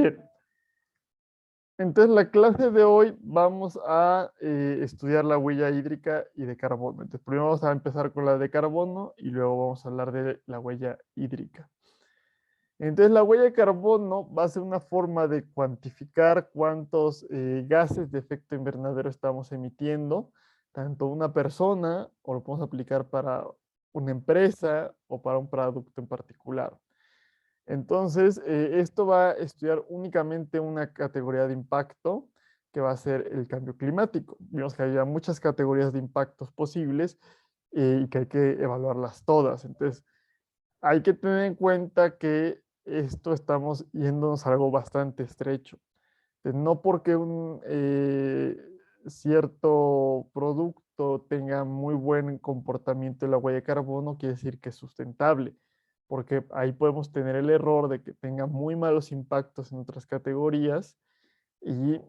Bien, entonces la clase de hoy vamos a estudiar la huella hídrica y de carbono. Entonces primero vamos a empezar con la de carbono y luego vamos a hablar de la huella hídrica. Entonces la huella de carbono va a ser una forma de cuantificar cuántos gases de efecto invernadero estamos emitiendo, tanto una persona o lo podemos aplicar para una empresa o para un producto en particular. Entonces, esto va a estudiar únicamente una categoría de impacto, que va a ser el cambio climático. Vimos que había muchas categorías de impactos posibles y que hay que evaluarlas todas. Entonces, hay que tener en cuenta que esto estamos yéndonos a algo bastante estrecho. No porque un cierto producto tenga muy buen comportamiento en la huella de carbono, quiere decir que es sustentable, porque ahí podemos tener el error de que tenga muy malos impactos en otras categorías y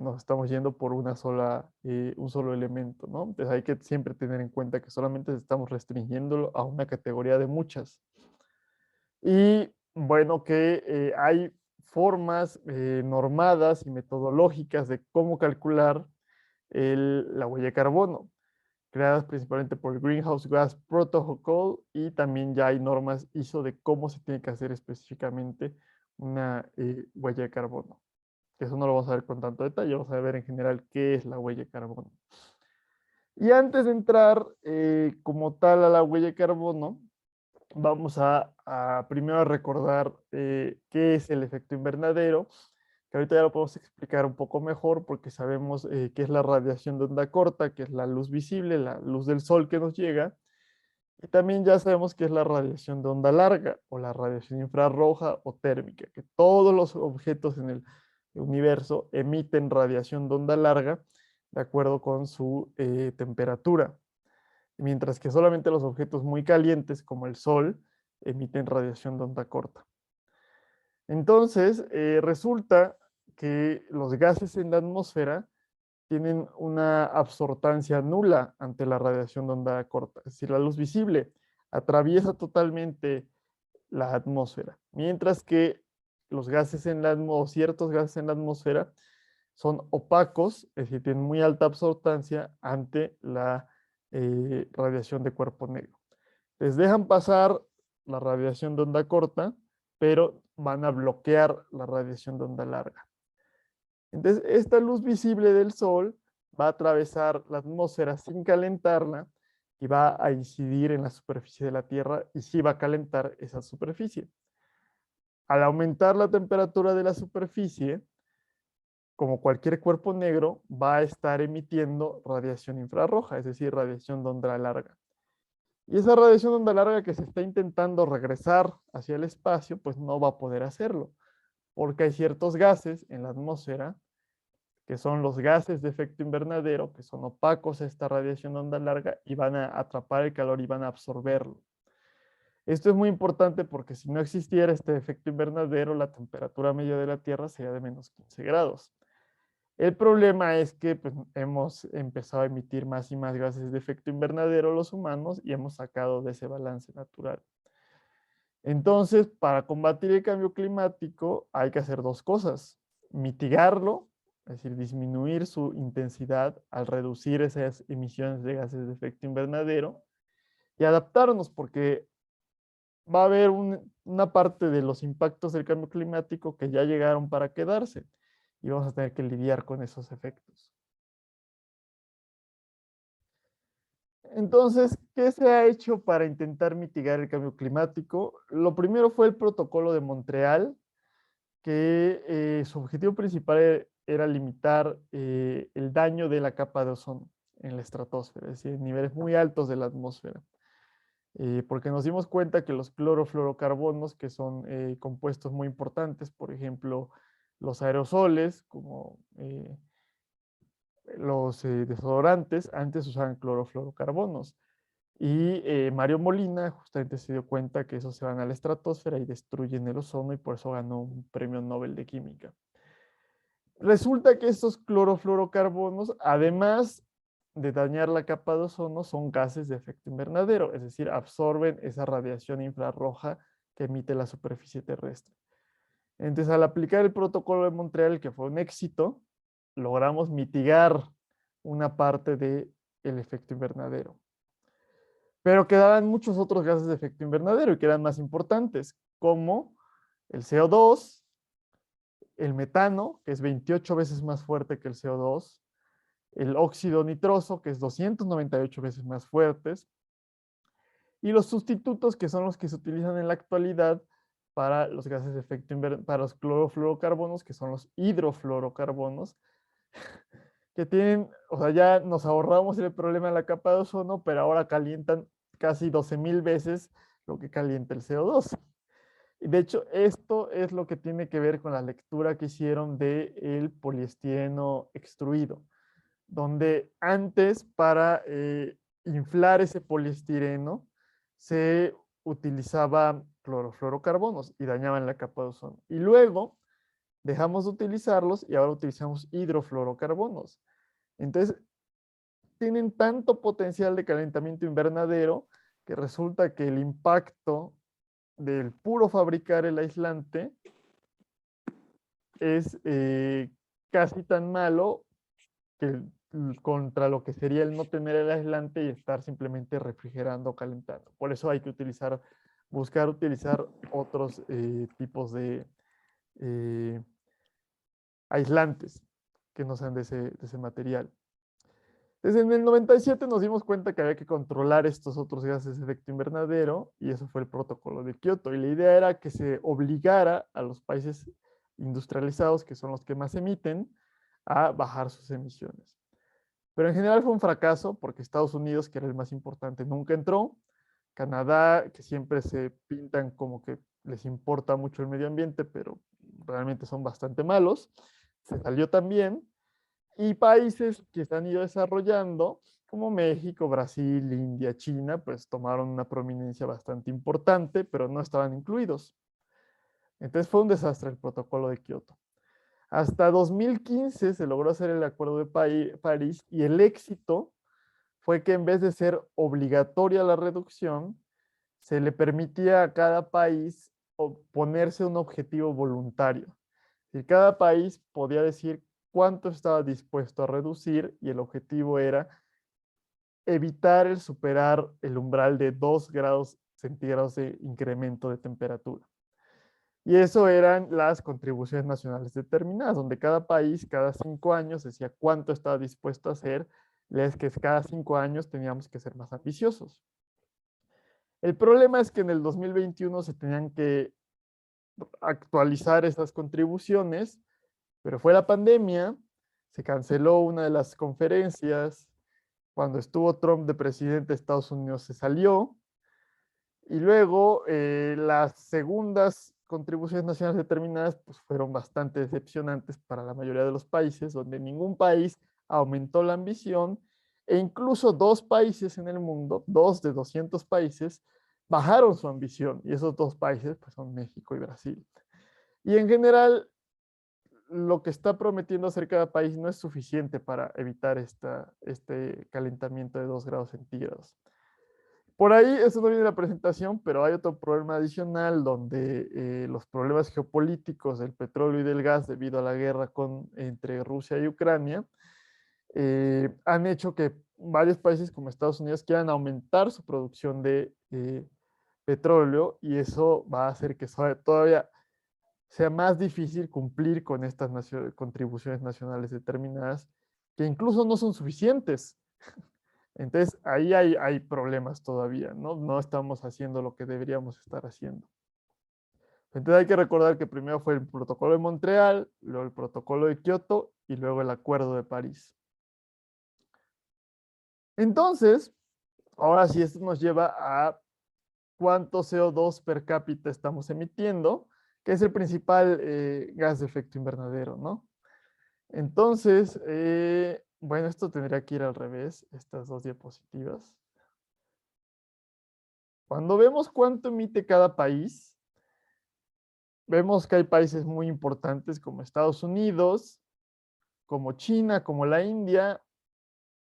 nos estamos yendo por un solo elemento, ¿no? Entonces hay que siempre tener en cuenta que solamente estamos restringiéndolo a una categoría de muchas. Y bueno, que hay formas normadas y metodológicas de cómo calcular la huella de carbono, creadas principalmente por el Greenhouse Gas Protocol, y también ya hay normas ISO de cómo se tiene que hacer específicamente una huella de carbono. Eso no lo vamos a ver con tanto detalle, vamos a ver en general qué es la huella de carbono. Y antes de entrar como tal a la huella de carbono, vamos a primero recordar qué es el efecto invernadero, que ahorita ya lo podemos explicar un poco mejor porque sabemos qué es la radiación de onda corta, que es la luz visible, la luz del sol que nos llega, y también ya sabemos qué es la radiación de onda larga o la radiación infrarroja o térmica, que todos los objetos en el universo emiten radiación de onda larga de acuerdo con su temperatura, mientras que solamente los objetos muy calientes, como el Sol, emiten radiación de onda corta. Entonces, resulta que los gases en la atmósfera tienen una absortancia nula ante la radiación de onda corta. Es decir, la luz visible atraviesa totalmente la atmósfera, mientras que los gases en la atmósfera, ciertos gases en la atmósfera, son opacos, es decir, tienen muy alta absortancia ante la radiación de cuerpo negro. Les dejan pasar la radiación de onda corta, pero van a bloquear la radiación de onda larga. Entonces, esta luz visible del Sol va a atravesar la atmósfera sin calentarla y va a incidir en la superficie de la Tierra y sí va a calentar esa superficie. Al aumentar la temperatura de la superficie, como cualquier cuerpo negro, va a estar emitiendo radiación infrarroja, es decir, radiación de onda larga. Y esa radiación de onda larga que se está intentando regresar hacia el espacio, pues no va a poder hacerlo, porque hay ciertos gases en la atmósfera, que son los gases de efecto invernadero, que son opacos a esta radiación de onda larga y van a atrapar el calor y van a absorberlo. Esto es muy importante porque si no existiera este efecto invernadero, la temperatura media de la Tierra sería de menos 15 grados. El problema es que pues, hemos empezado a emitir más y más gases de efecto invernadero los humanos y hemos sacado de ese balance natural. Entonces, para combatir el cambio climático hay que hacer dos cosas: mitigarlo, es decir, disminuir su intensidad al reducir esas emisiones de gases de efecto invernadero, y adaptarnos, porque va a haber una parte de los impactos del cambio climático que ya llegaron para quedarse y vamos a tener que lidiar con esos efectos. Entonces, ¿qué se ha hecho para intentar mitigar el cambio climático? Lo primero fue el Protocolo de Montreal, que su objetivo principal era limitar el daño de la capa de ozono en la estratosfera, es decir, niveles muy altos de la atmósfera. Porque nos dimos cuenta que los clorofluorocarbonos, que son compuestos muy importantes, por ejemplo, los aerosoles, como los desodorantes, antes usaban clorofluorocarbonos. Y Mario Molina justamente se dio cuenta que esos se van a la estratosfera y destruyen el ozono y por eso ganó un premio Nobel de Química. Resulta que estos clorofluorocarbonos, además de dañar la capa de ozono, son gases de efecto invernadero, es decir, absorben esa radiación infrarroja que emite la superficie terrestre. Entonces, al aplicar el protocolo de Montreal, que fue un éxito, logramos mitigar una parte del efecto invernadero. Pero quedaban muchos otros gases de efecto invernadero y que eran más importantes, como el CO2, el metano, que es 28 veces más fuerte que el CO2, el óxido nitroso, que es 298 veces más fuertes, y los sustitutos, que son los que se utilizan en la actualidad para los gases de efecto invernadero, para los clorofluorocarbonos, que son los hidrofluorocarbonos, que tienen, o sea, ya nos ahorramos el problema de la capa de ozono, pero ahora calientan casi 12,000 veces lo que calienta el CO2. Y de hecho, esto es lo que tiene que ver con la lectura que hicieron del poliestireno extruido, donde antes para inflar ese poliestireno se utilizaba clorofluorocarbonos y dañaban la capa de ozono. Y luego dejamos de utilizarlos y ahora utilizamos hidrofluorocarbonos. Entonces, tienen tanto potencial de calentamiento invernadero que resulta que el impacto del puro fabricar el aislante es casi tan malo que contra lo que sería el no tener el aislante y estar simplemente refrigerando o calentando. Por eso hay que buscar utilizar otros tipos de eh, aislantes que no sean de ese material. Desde el 97 nos dimos cuenta que había que controlar estos otros gases de efecto invernadero y eso fue el protocolo de Kioto. Y la idea era que se obligara a los países industrializados, que son los que más emiten, a bajar sus emisiones. Pero en general fue un fracaso porque Estados Unidos, que era el más importante, nunca entró. Canadá, que siempre se pintan como que les importa mucho el medio ambiente, pero realmente son bastante malos, se salió también. Y países que se han ido desarrollando, como México, Brasil, India, China, pues tomaron una prominencia bastante importante, pero no estaban incluidos. Entonces fue un desastre el protocolo de Kioto. Hasta 2015 se logró hacer el Acuerdo de París y el éxito fue que en vez de ser obligatoria la reducción, se le permitía a cada país ponerse un objetivo voluntario. Y cada país podía decir cuánto estaba dispuesto a reducir y el objetivo era evitar el superar el umbral de 2 grados centígrados de incremento de temperatura. Y eso eran las contribuciones nacionales determinadas, donde cada país cada 5 años decía cuánto estaba dispuesto a hacer, es que cada 5 años teníamos que ser más ambiciosos. El problema es que en el 2021 se tenían que actualizar esas contribuciones, pero fue la pandemia, se canceló una de las conferencias, cuando estuvo Trump de presidente de Estados Unidos se salió, y luego las segundas contribuciones nacionales determinadas pues, fueron bastante decepcionantes para la mayoría de los países, donde ningún país aumentó la ambición, e incluso 2 países en el mundo, 2 de 200 países, bajaron su ambición, y esos 2 países pues, son México y Brasil. Y en general, lo que está prometiendo hacer cada país no es suficiente para evitar este calentamiento de 2 grados centígrados. Por ahí, eso no viene en la presentación, pero hay otro problema adicional donde los problemas geopolíticos del petróleo y del gas debido a la guerra entre Rusia y Ucrania han hecho que varios países como Estados Unidos quieran aumentar su producción de petróleo y eso va a hacer que todavía sea más difícil cumplir con estas contribuciones nacionales determinadas, que incluso no son suficientes. Entonces, ahí hay problemas todavía, ¿no? No estamos haciendo lo que deberíamos estar haciendo. Entonces, hay que recordar que primero fue el protocolo de Montreal, luego el protocolo de Kioto y luego el acuerdo de París. Entonces, ahora sí, esto nos lleva a cuánto CO2 per cápita estamos emitiendo, que es el principal gas de efecto invernadero, ¿no? Entonces, bueno, esto tendría que ir al revés, estas 2 diapositivas. Cuando vemos cuánto emite cada país, vemos que hay países muy importantes como Estados Unidos, como China, como la India.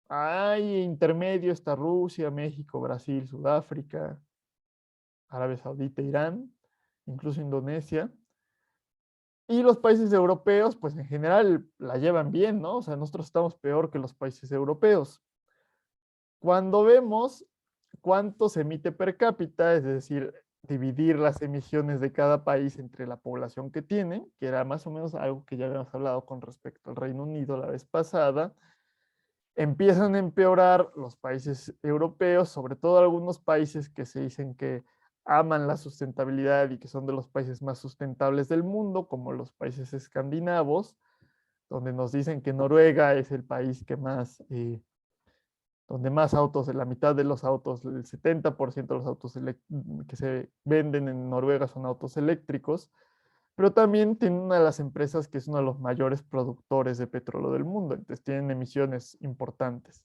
Hay intermedio está Rusia, México, Brasil, Sudáfrica, Arabia Saudita, Irán, incluso Indonesia. Y los países europeos, pues en general la llevan bien, ¿no? O sea, nosotros estamos peor que los países europeos. Cuando vemos cuánto se emite per cápita, es decir, dividir las emisiones de cada país entre la población que tienen, que era más o menos algo que ya habíamos hablado con respecto al Reino Unido la vez pasada, empiezan a empeorar los países europeos, sobre todo algunos países que se dicen que aman la sustentabilidad y que son de los países más sustentables del mundo, como los países escandinavos, donde nos dicen que Noruega es el país que más, donde más autos, la mitad de los autos, el 70% de los autos que se venden en Noruega son autos eléctricos, pero también tiene una de las empresas que es uno de los mayores productores de petróleo del mundo, entonces tienen emisiones importantes.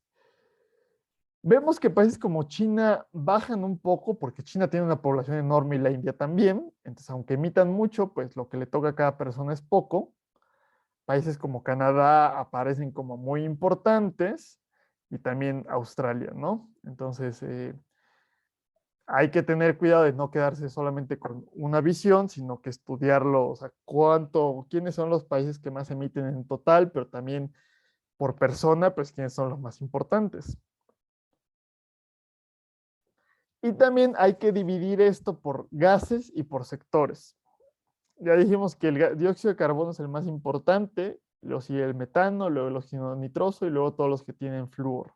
Vemos que países como China bajan un poco porque China tiene una población enorme y la India también, entonces aunque emitan mucho, pues lo que le toca a cada persona es poco. Países como Canadá aparecen como muy importantes y también Australia, ¿no? Entonces, hay que tener cuidado de no quedarse solamente con una visión, sino que estudiarlo, o sea, quiénes son los países que más emiten en total, pero también por persona, pues quiénes son los más importantes. Y también hay que dividir esto por gases y por sectores. Ya dijimos que el dióxido de carbono es el más importante, luego sigue el metano, luego el óxido nitroso y luego todos los que tienen flúor.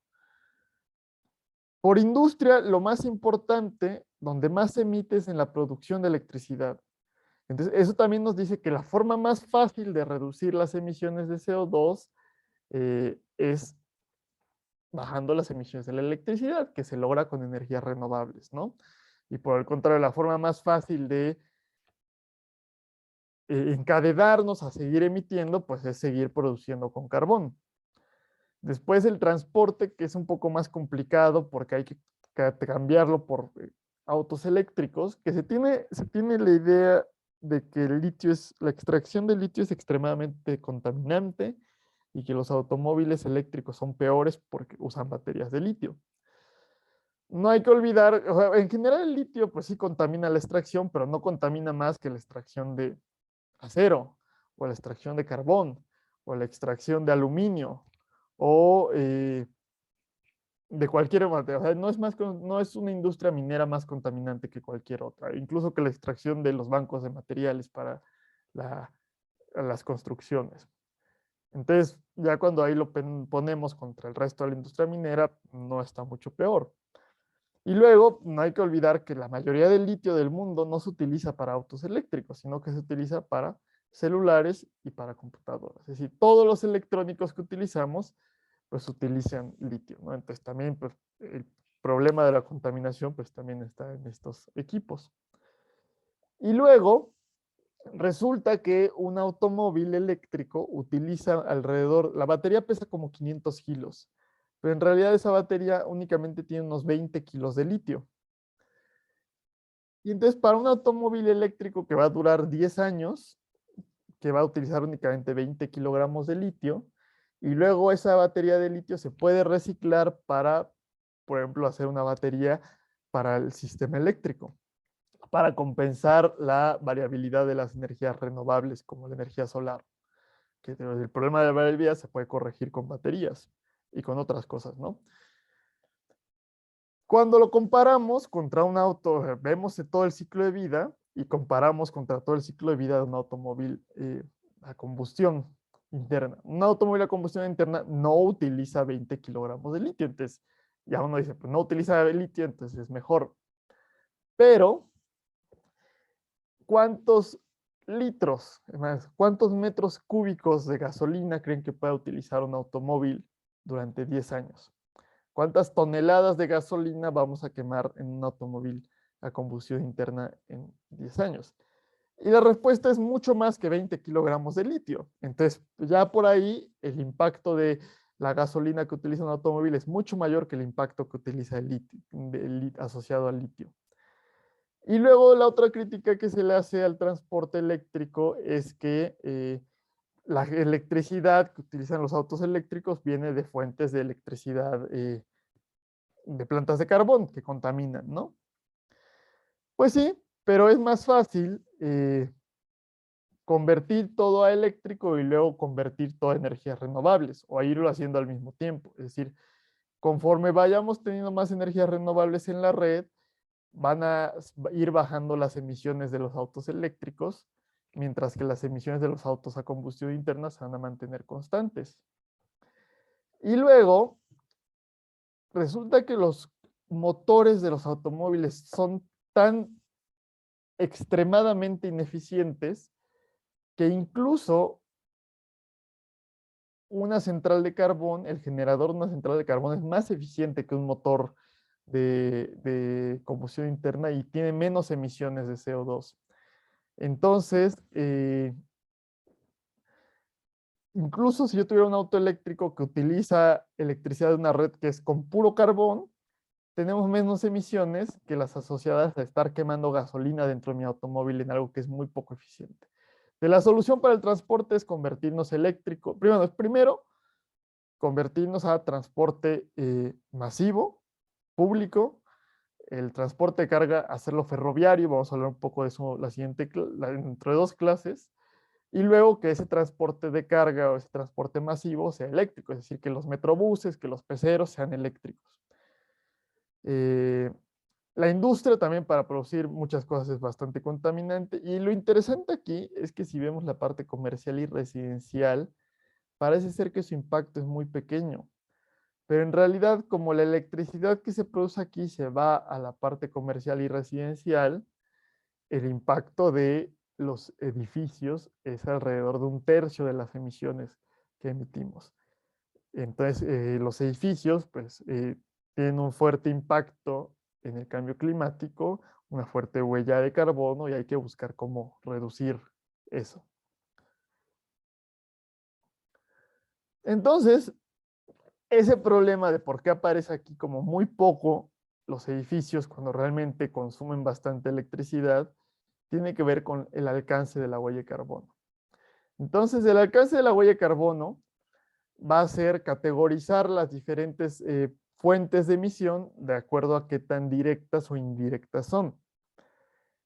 Por industria, lo más importante, donde más se emite es en la producción de electricidad. Entonces, eso también nos dice que la forma más fácil de reducir las emisiones de CO2 es bajando las emisiones de la electricidad, que se logra con energías renovables, ¿no? Y por el contrario, la forma más fácil de encadenarnos a seguir emitiendo, pues es seguir produciendo con carbón. Después el transporte, que es un poco más complicado porque hay que cambiarlo por autos eléctricos, que se tiene la idea de que la extracción de litio es extremadamente contaminante y que los automóviles eléctricos son peores porque usan baterías de litio. No hay que olvidar, o sea, en general el litio pues sí contamina la extracción, pero no contamina más que la extracción de acero, o la extracción de carbón, o la extracción de aluminio, o de cualquier materia. O sea, no es una industria minera más contaminante que cualquier otra, incluso que la extracción de los bancos de materiales para la, las construcciones. Entonces, ya cuando ahí lo ponemos contra el resto de la industria minera, no está mucho peor. Y luego, no hay que olvidar que la mayoría del litio del mundo no se utiliza para autos eléctricos, sino que se utiliza para celulares y para computadoras. Es decir, todos los electrónicos que utilizamos, pues utilizan litio, ¿no? Entonces también, pues, el problema de la contaminación, pues también está en estos equipos. Y luego, resulta que un automóvil eléctrico utiliza la batería pesa como 500 kilos, pero en realidad esa batería únicamente tiene unos 20 kilos de litio. Y entonces para un automóvil eléctrico que va a durar 10 años, que va a utilizar únicamente 20 kilogramos de litio, y luego esa batería de litio se puede reciclar para, por ejemplo, hacer una batería para el sistema eléctrico, para compensar la variabilidad de las energías renovables, como la energía solar, que el problema de la variabilidad se puede corregir con baterías y con otras cosas, ¿no? Cuando lo comparamos contra un auto, vemos todo el ciclo de vida y comparamos contra todo el ciclo de vida de un automóvil a combustión interna. Un automóvil a combustión interna no utiliza 20 kilogramos de litio, entonces ya uno dice, pues no utiliza litio, entonces es mejor. Pero, ¿cuántos litros, más, cuántos metros cúbicos de gasolina creen que puede utilizar un automóvil durante 10 años? ¿Cuántas toneladas de gasolina vamos a quemar en un automóvil a combustión interna en 10 años? Y la respuesta es mucho más que 20 kilogramos de litio. Entonces, ya por ahí el impacto de la gasolina que utiliza un automóvil es mucho mayor que el impacto que utiliza el litio, asociado al litio. Y luego la otra crítica que se le hace al transporte eléctrico es que la electricidad que utilizan los autos eléctricos viene de fuentes de electricidad de plantas de carbón que contaminan, ¿no? Pues sí, pero es más fácil convertir todo a eléctrico y luego convertir todo a energías renovables o a irlo haciendo al mismo tiempo. Es decir, conforme vayamos teniendo más energías renovables en la red, van a ir bajando las emisiones de los autos eléctricos, mientras que las emisiones de los autos a combustión interna se van a mantener constantes. Y luego, resulta que los motores de los automóviles son tan extremadamente ineficientes que incluso una central de carbón, el generador de una central de carbón es más eficiente que un motor de combustión interna y tiene menos emisiones de CO2. Entonces, incluso si yo tuviera un auto eléctrico que utiliza electricidad de una red que es con puro carbón, tenemos menos emisiones que las asociadas a estar quemando gasolina dentro de mi automóvil en algo que es muy poco eficiente. De la solución para el transporte es convertirnos eléctrico. Primero convertirnos a transporte masivo, público, el transporte de carga, hacerlo ferroviario, vamos a hablar un poco de eso dentro de 2 clases, y luego que ese transporte de carga o ese transporte masivo sea eléctrico, es decir, que los metrobuses, que los peceros sean eléctricos. La industria también para producir muchas cosas es bastante contaminante y lo interesante aquí es que si vemos la parte comercial y residencial, parece ser que su impacto es muy pequeño, pero en realidad como la electricidad que se produce aquí se va a la parte comercial y residencial, el impacto de los edificios es alrededor de 1/3 de las emisiones que emitimos. Entonces, los edificios pues, tienen un fuerte impacto en el cambio climático, una fuerte huella de carbono y hay que buscar cómo reducir eso. Entonces, ese problema de por qué aparece aquí como muy poco los edificios cuando realmente consumen bastante electricidad, tiene que ver con el alcance de la huella de carbono. Entonces, el alcance de la huella de carbono va a ser categorizar las diferentes fuentes de emisión de acuerdo a qué tan directas o indirectas son.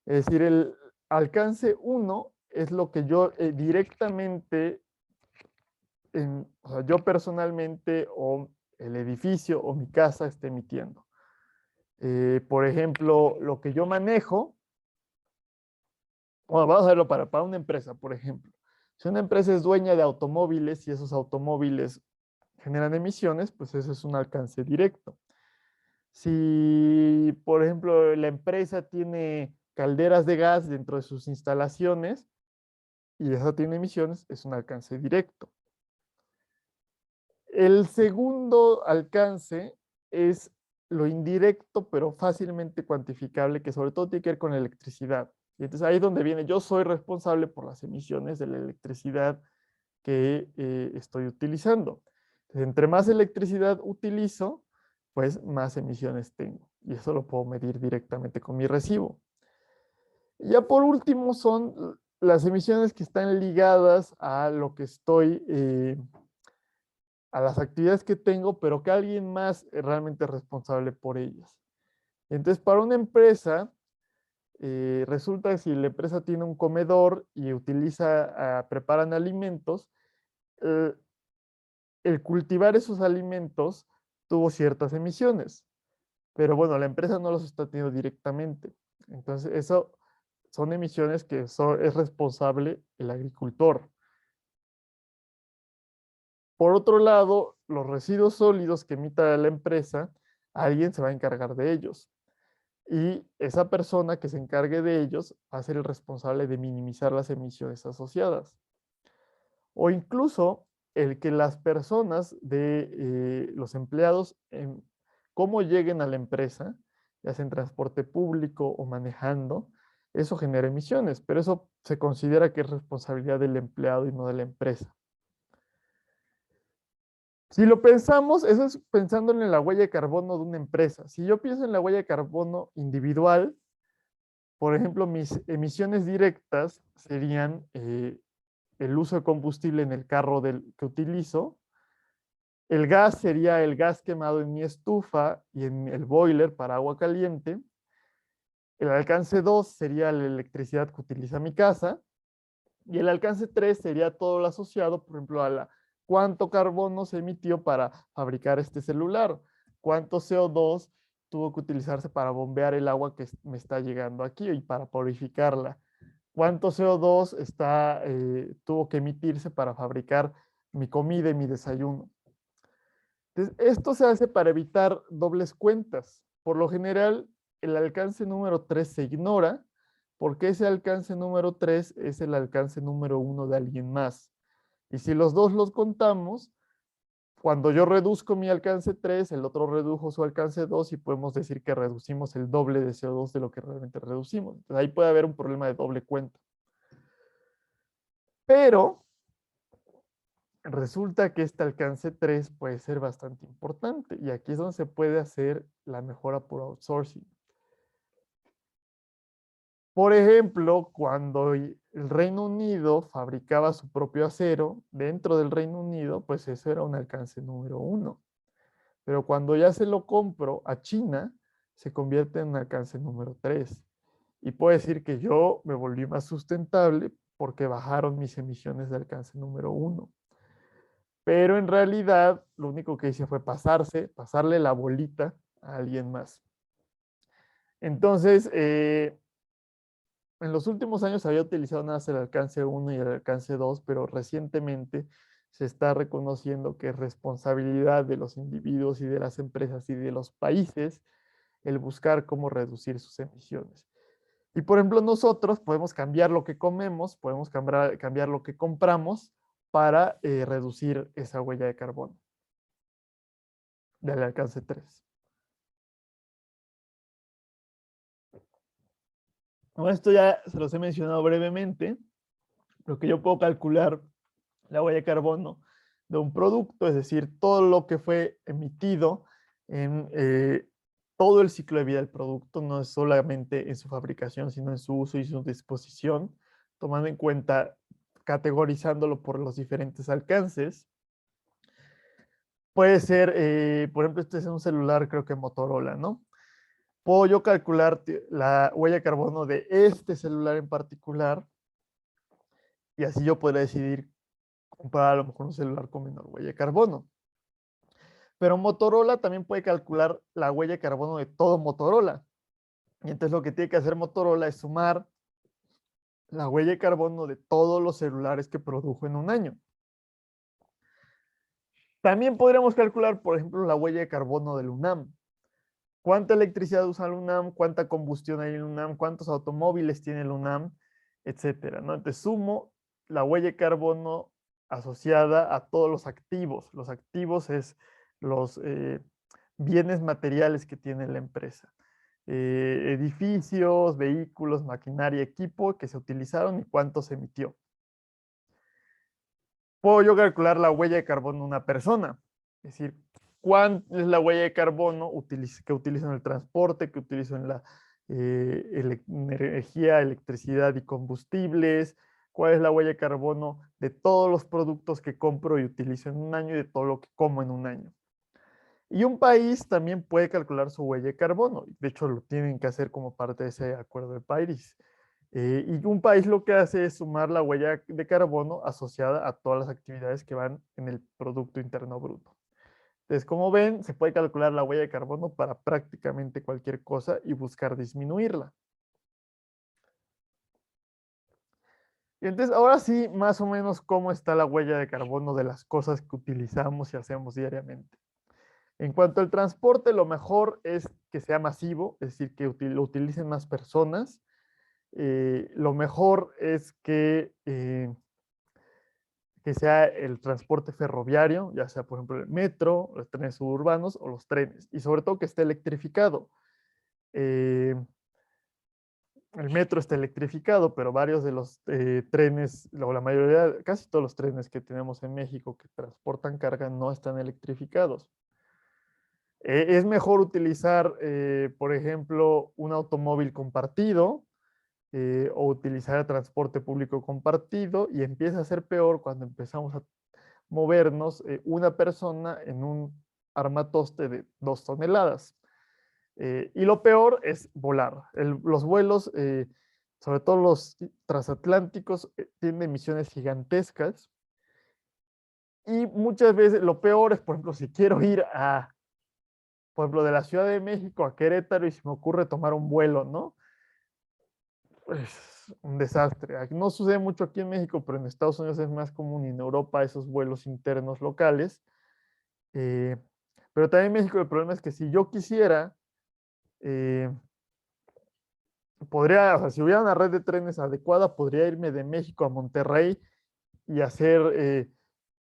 Es decir, el alcance 1 es lo que yo directamente, o sea, yo personalmente o el edificio o mi casa esté emitiendo. Por ejemplo, lo que yo manejo, bueno, vamos a verlo para una empresa, por ejemplo. Si una empresa es dueña de automóviles y esos automóviles generan emisiones, pues ese es un alcance directo. Si, por ejemplo, la empresa tiene calderas de gas dentro de sus instalaciones y esa tiene emisiones, es un alcance directo. El segundo alcance es lo indirecto, pero fácilmente cuantificable, que sobre todo tiene que ver con la electricidad. Y entonces ahí es donde viene, yo soy responsable por las emisiones de la electricidad que estoy utilizando. Entonces, entre más electricidad utilizo, pues más emisiones tengo. Y eso lo puedo medir directamente con mi recibo. Y ya por último son las emisiones que están ligadas a lo que estoy, a las actividades que tengo, pero que alguien más es realmente responsable por ellas. Entonces, para una empresa, resulta que si la empresa tiene un comedor y preparan alimentos, eh, el cultivar esos alimentos tuvo ciertas emisiones, pero bueno, la empresa no los está teniendo directamente. Entonces, eso son emisiones que es responsable el agricultor. Por otro lado, los residuos sólidos que emita la empresa, alguien se va a encargar de ellos. Y esa persona que se encargue de ellos va a ser el responsable de minimizar las emisiones asociadas. O incluso el que las personas de los empleados, cómo lleguen a la empresa, ya sea en transporte público o manejando, eso genera emisiones, pero eso se considera que es responsabilidad del empleado y no de la empresa. Si lo pensamos, eso es pensando en la huella de carbono de una empresa. Si yo pienso en la huella de carbono individual, por ejemplo, mis emisiones directas serían el uso de combustible en el carro que utilizo. El gas sería el gas quemado en mi estufa y en el boiler para agua caliente. El alcance 2 sería la electricidad que utiliza mi casa. Y el alcance 3 sería todo lo asociado, por ejemplo, a cuánto carbono se emitió para fabricar este celular, cuánto CO2 tuvo que utilizarse para bombear el agua que me está llegando aquí y para purificarla, cuánto CO2 tuvo que emitirse para fabricar mi comida y mi desayuno. Entonces, esto se hace para evitar dobles cuentas. Por lo general, el alcance número 3 se ignora porque ese alcance número 3 es el alcance número 1 de alguien más. Y si los dos los contamos, cuando yo reduzco mi alcance 3, el otro redujo su alcance 2 y podemos decir que reducimos el doble de CO2 de lo que realmente reducimos. Entonces, ahí puede haber un problema de doble cuenta. Pero resulta que este alcance 3 puede ser bastante importante y aquí es donde se puede hacer la mejora por outsourcing. Por ejemplo, cuando el Reino Unido fabricaba su propio acero dentro del Reino Unido, pues eso era un alcance número 1. Pero cuando ya se lo compro a China, se convierte en un alcance número 3. Y puedo decir que yo me volví más sustentable porque bajaron mis emisiones de alcance número 1. Pero en realidad lo único que hice fue pasarle la bolita a alguien más. Entonces, en los últimos años había utilizado nada más el alcance 1 y el alcance 2, pero recientemente se está reconociendo que es responsabilidad de los individuos y de las empresas y de los países el buscar cómo reducir sus emisiones. Y por ejemplo, nosotros podemos cambiar lo que comemos, podemos cambiar lo que compramos para reducir esa huella de carbono del alcance 3. Bueno, esto ya se los he mencionado brevemente, pero que yo puedo calcular la huella de carbono de un producto, es decir, todo lo que fue emitido en todo el ciclo de vida del producto, no es solamente en su fabricación, sino en su uso y su disposición, tomando en cuenta, categorizándolo por los diferentes alcances. Puede ser, por ejemplo, este es un celular, creo que Motorola, ¿no? Puedo yo calcular la huella de carbono de este celular en particular y así yo podría decidir comprar a lo mejor un celular con menor huella de carbono. Pero Motorola también puede calcular la huella de carbono de todo Motorola. Y entonces lo que tiene que hacer Motorola es sumar la huella de carbono de todos los celulares que produjo en un año. También podríamos calcular, por ejemplo, la huella de carbono del UNAM. ¿Cuánta electricidad usa el UNAM? ¿Cuánta combustión hay en el UNAM? ¿Cuántos automóviles tiene el UNAM? Etcétera, ¿no? Entonces sumo la huella de carbono asociada a todos los activos. Los activos es los bienes materiales que tiene la empresa. Edificios, vehículos, maquinaria, equipo que se utilizaron y cuánto se emitió. Puedo yo calcular la huella de carbono de una persona, es decir, cuánta es la huella de carbono que utilizo en el transporte, que utilizo en la energía, electricidad y combustibles, cuál es la huella de carbono de todos los productos que compro y utilizo en un año y de todo lo que como en un año. Y un país también puede calcular su huella de carbono. De hecho, lo tienen que hacer como parte de ese acuerdo de París. Y un país lo que hace es sumar la huella de carbono asociada a todas las actividades que van en el Producto Interno Bruto. Entonces, como ven, se puede calcular la huella de carbono para prácticamente cualquier cosa y buscar disminuirla. Y entonces, ahora sí, más o menos, ¿cómo está la huella de carbono de las cosas que utilizamos y hacemos diariamente? En cuanto al transporte, lo mejor es que sea masivo, es decir, que lo utilicen más personas. Lo mejor es que sea el transporte ferroviario, ya sea, por ejemplo, el metro, los trenes suburbanos o los trenes, y sobre todo que esté electrificado. Eh, el metro está electrificado, pero varios de los trenes, o la mayoría, casi todos los trenes que tenemos en México que transportan carga no están electrificados. Es mejor utilizar, por ejemplo, un automóvil compartido o utilizar el transporte público compartido y empieza a ser peor cuando empezamos a movernos una persona en un armatoste de 2 toneladas. Y lo peor es volar. Los vuelos sobre todo los transatlánticos, tienen emisiones gigantescas. Y muchas veces lo peor es, por ejemplo, si quiero ir a, por ejemplo, de la Ciudad de México a Querétaro y se me ocurre tomar un vuelo, ¿no? Es un desastre. No sucede mucho aquí en México, pero en Estados Unidos es más común y en Europa esos vuelos internos locales. Eh, pero también en México el problema es que si yo quisiera, eh, podría, o sea, si hubiera una red de trenes adecuada, podría irme de México a Monterrey y hacer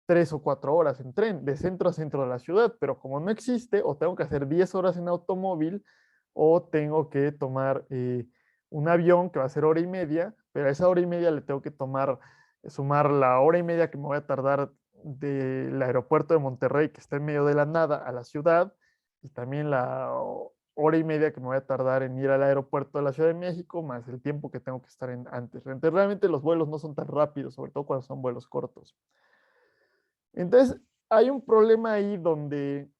3 o 4 horas en tren, de centro a centro de la ciudad, pero como no existe, o tengo que hacer 10 horas en automóvil, o tengo que tomar un avión que va a ser hora y media, pero a esa hora y media le tengo que sumar la hora y media que me voy a tardar del aeropuerto de Monterrey, que está en medio de la nada, a la ciudad, y también la hora y media que me voy a tardar en ir al aeropuerto de la Ciudad de México, más el tiempo que tengo que estar antes. Entonces, realmente los vuelos no son tan rápidos, sobre todo cuando son vuelos cortos. Entonces, hay un problema ahí donde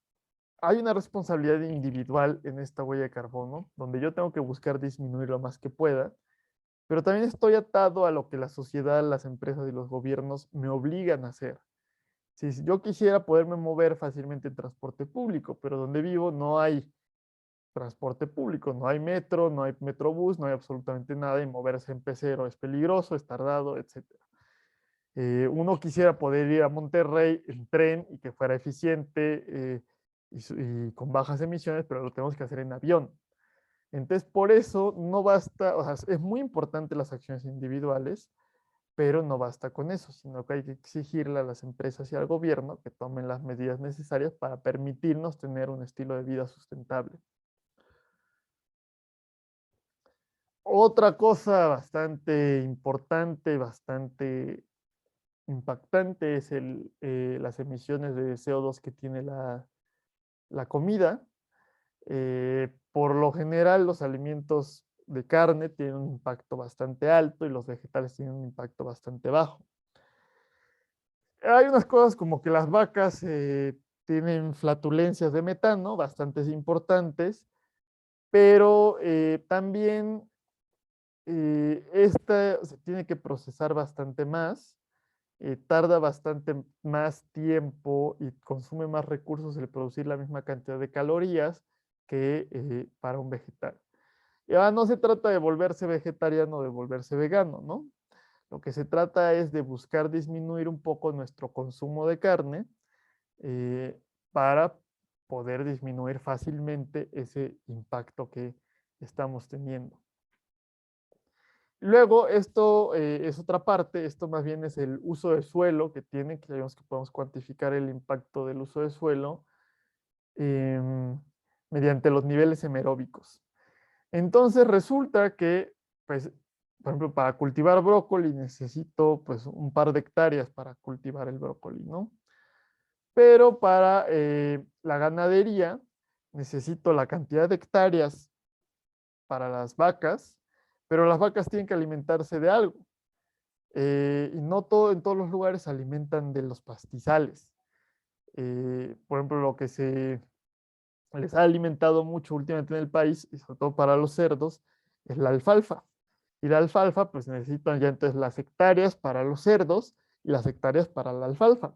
hay una responsabilidad individual en esta huella de carbono, donde yo tengo que buscar disminuir lo más que pueda, pero también estoy atado a lo que la sociedad, las empresas y los gobiernos me obligan a hacer. Si yo quisiera poderme mover fácilmente en transporte público, pero donde vivo no hay transporte público, no hay metro, no hay metrobús, no hay absolutamente nada y moverse en pecero es peligroso, es tardado, etcétera. Uno quisiera poder ir a Monterrey en tren y que fuera eficiente y con bajas emisiones, pero lo tenemos que hacer en avión. Entonces, por eso no basta, o sea, es muy importante las acciones individuales, pero no basta con eso, sino que hay que exigirle a las empresas y al gobierno que tomen las medidas necesarias para permitirnos tener un estilo de vida sustentable. Otra cosa bastante importante, bastante impactante es las emisiones de CO2 que tiene la comida. Por lo general, los alimentos de carne tienen un impacto bastante alto y los vegetales tienen un impacto bastante bajo. Hay unas cosas como que las vacas tienen flatulencias de metano bastante importantes, pero también esta se tiene que procesar bastante más, tarda bastante más tiempo y consume más recursos el producir la misma cantidad de calorías que para un vegetal. Y ahora no se trata de volverse vegetariano o de volverse vegano, ¿no? Lo que se trata es de buscar disminuir un poco nuestro consumo de carne eh, para poder disminuir fácilmente ese impacto que estamos teniendo. Luego, esto es otra parte, esto más bien es el uso de suelo que tiene, que sabemos que podemos cuantificar el impacto del uso de suelo em, mediante los niveles hemeróbicos. Entonces resulta que, pues, por ejemplo, para cultivar brócoli necesito pues un par de hectáreas para cultivar el brócoli, ¿no? Pero para la ganadería necesito la cantidad de hectáreas para las vacas, pero las vacas tienen que alimentarse de algo. Y no en todos los lugares se alimentan de los pastizales. Por ejemplo, lo que se les ha alimentado mucho últimamente en el país, y sobre todo para los cerdos, es la alfalfa. Y la alfalfa, pues necesitan ya entonces las hectáreas para los cerdos y las hectáreas para la alfalfa.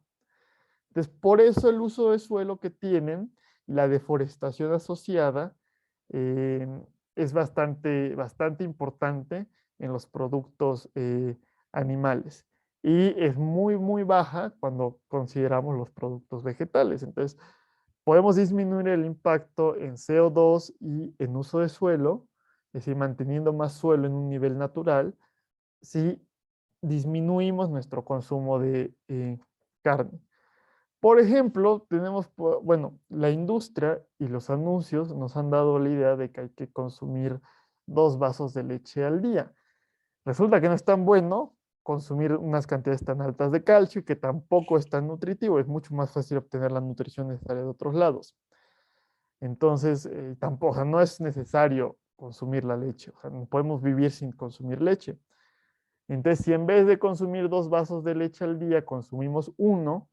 Entonces, por eso el uso de suelo que tienen, la deforestación asociada, eh, es bastante importante en los productos animales. Y es muy baja cuando consideramos los productos vegetales. Entonces, podemos disminuir el impacto en CO2 y en uso de suelo, es decir, manteniendo más suelo en un nivel natural, si disminuimos nuestro consumo de carne. Por ejemplo, tenemos, bueno, la industria y los anuncios nos han dado la idea de que hay que consumir 2 vasos de leche al día. Resulta que no es tan bueno consumir unas cantidades tan altas de calcio y que tampoco es tan nutritivo. Es mucho más fácil obtener la nutrición necesaria de otros lados. Entonces, tampoco, o sea, no es necesario consumir la leche. O sea, no podemos vivir sin consumir leche. Entonces, si en vez de consumir 2 vasos de leche al día, consumimos uno,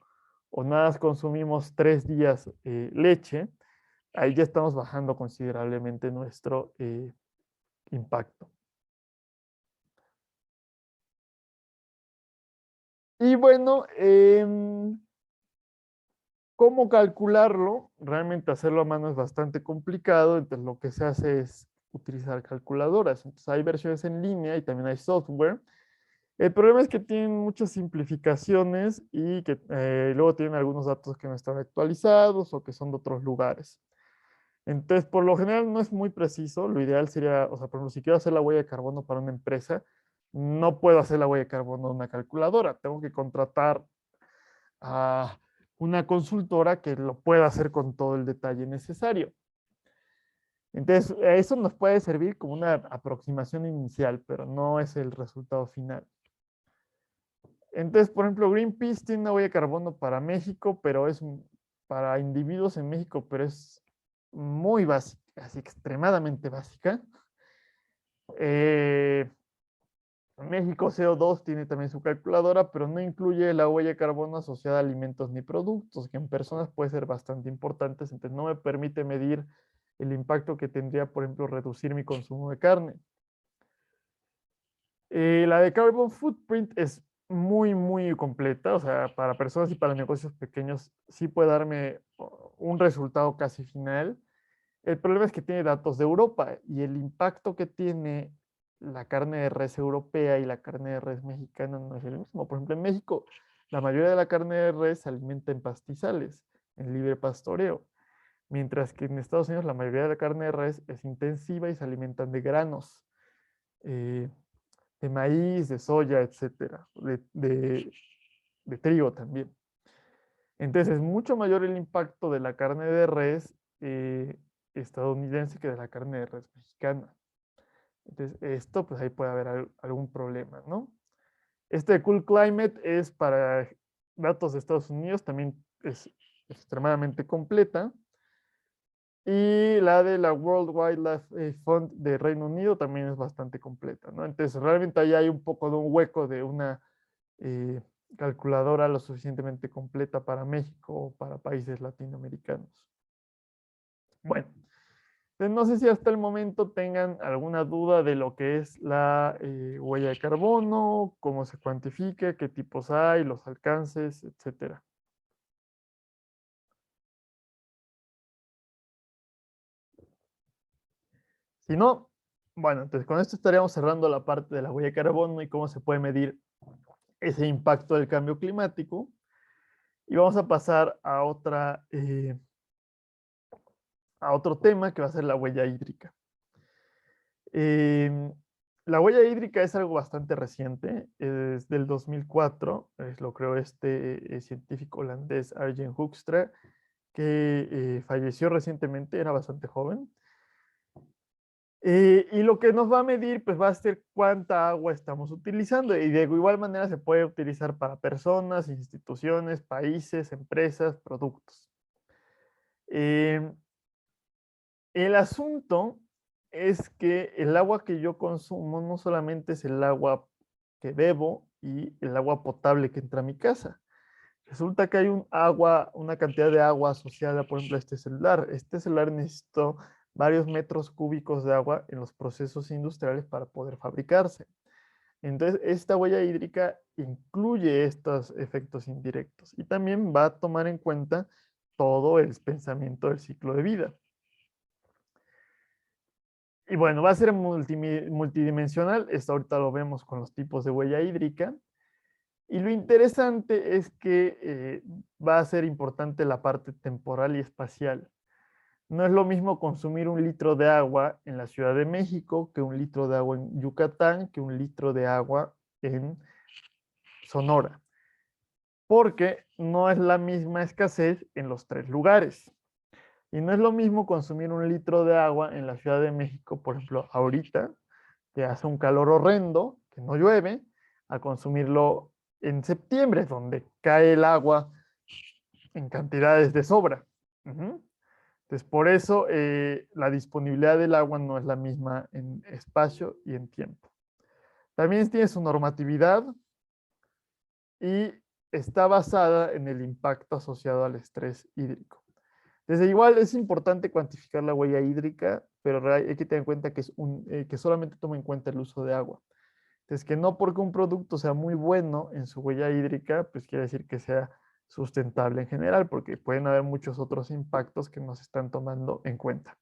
o nada más consumimos 3 días leche, ahí ya estamos bajando considerablemente nuestro impacto. Y bueno, ¿cómo calcularlo? Realmente hacerlo a mano es bastante complicado, entonces lo que se hace es utilizar calculadoras. Entonces hay versiones en línea y también hay software. El problema es que tienen muchas simplificaciones y que luego tienen algunos datos que no están actualizados o que son de otros lugares. Entonces, por lo general no es muy preciso. Lo ideal sería, o sea, por ejemplo, si quiero hacer la huella de carbono para una empresa, no puedo hacer la huella de carbono de una calculadora. Tengo que contratar a una consultora que lo pueda hacer con todo el detalle necesario. Entonces, eso nos puede servir como una aproximación inicial, pero no es el resultado final. Entonces, por ejemplo, Greenpeace tiene una huella de carbono para México, pero es para individuos en México, pero es muy básica, así extremadamente básica. Eh, México CO2 tiene también su calculadora, pero no incluye la huella de carbono asociada a alimentos ni productos, que en personas puede ser bastante importantes, entonces no me permite medir el impacto que tendría, por ejemplo, reducir mi consumo de carne. La de Carbon Footprint es muy completa, o sea, para personas y para negocios pequeños sí puede darme un resultado casi final. El problema es que tiene datos de Europa y el impacto que tiene la carne de res europea y la carne de res mexicana no es el mismo. Por ejemplo, en México, la mayoría de la carne de res se alimenta en pastizales, en libre pastoreo, mientras que en Estados Unidos la mayoría de la carne de res es intensiva y se alimentan de granos, eh, de maíz, de soya, etcétera, de trigo también. Entonces es mucho mayor el impacto de la carne de res estadounidense que de la carne de res mexicana. Entonces esto pues ahí puede haber algún problema, ¿no? Este de Cool Climate es para datos de Estados Unidos, también es extremadamente completa. Y la de la World Wildlife Fund de Reino Unido también es bastante completa, ¿no? Entonces realmente ahí hay un poco de un hueco de una eh, calculadora lo suficientemente completa para México o para países latinoamericanos. Bueno, no sé si hasta el momento tengan alguna duda de lo que es la huella de carbono, cómo se cuantifica, qué tipos hay, los alcances, etcétera. Si no, bueno, entonces con esto estaríamos cerrando la parte de la huella de carbono y cómo se puede medir ese impacto del cambio climático. Y vamos a pasar a otro tema que va a ser la huella hídrica. Eh, la huella hídrica es algo bastante reciente, es del 2004, lo creó este científico holandés Arjen Hoekstra, que falleció recientemente, era bastante joven. Y lo que nos va a medir, pues va a ser cuánta agua estamos utilizando. Y de igual manera se puede utilizar para personas, instituciones, países, empresas, productos. Eh, el asunto es que el agua que yo consumo no solamente es el agua que bebo y el agua potable que entra a mi casa. Resulta que hay una cantidad de agua asociada, por ejemplo, a este celular. Este celular necesitó varios metros cúbicos de agua en los procesos industriales para poder fabricarse. Entonces, esta huella hídrica incluye estos efectos indirectos y también va a tomar en cuenta todo el pensamiento del ciclo de vida. Y bueno, va a ser multidimensional. Esto ahorita lo vemos con los tipos de huella hídrica. Y lo interesante es que va a ser importante la parte temporal y espacial. No es lo mismo consumir 1 litro de agua en la Ciudad de México que 1 litro de agua en Yucatán, que 1 litro de agua en Sonora, porque no es la misma escasez en los tres lugares. Y no es lo mismo consumir 1 litro de agua en la Ciudad de México, por ejemplo, ahorita, que hace un calor horrendo, que no llueve, a consumirlo en septiembre, donde cae el agua en cantidades de sobra. Entonces, por eso la disponibilidad del agua no es la misma en espacio y en tiempo. También tiene su normatividad y está basada en el impacto asociado al estrés hídrico. Desde igual es importante cuantificar la huella hídrica, pero hay que tener en cuenta que, que solamente toma en cuenta el uso de agua. Entonces, que no porque un producto sea muy bueno en su huella hídrica, pues quiere decir que sea sustentable en general, porque pueden haber muchos otros impactos que no se están tomando en cuenta.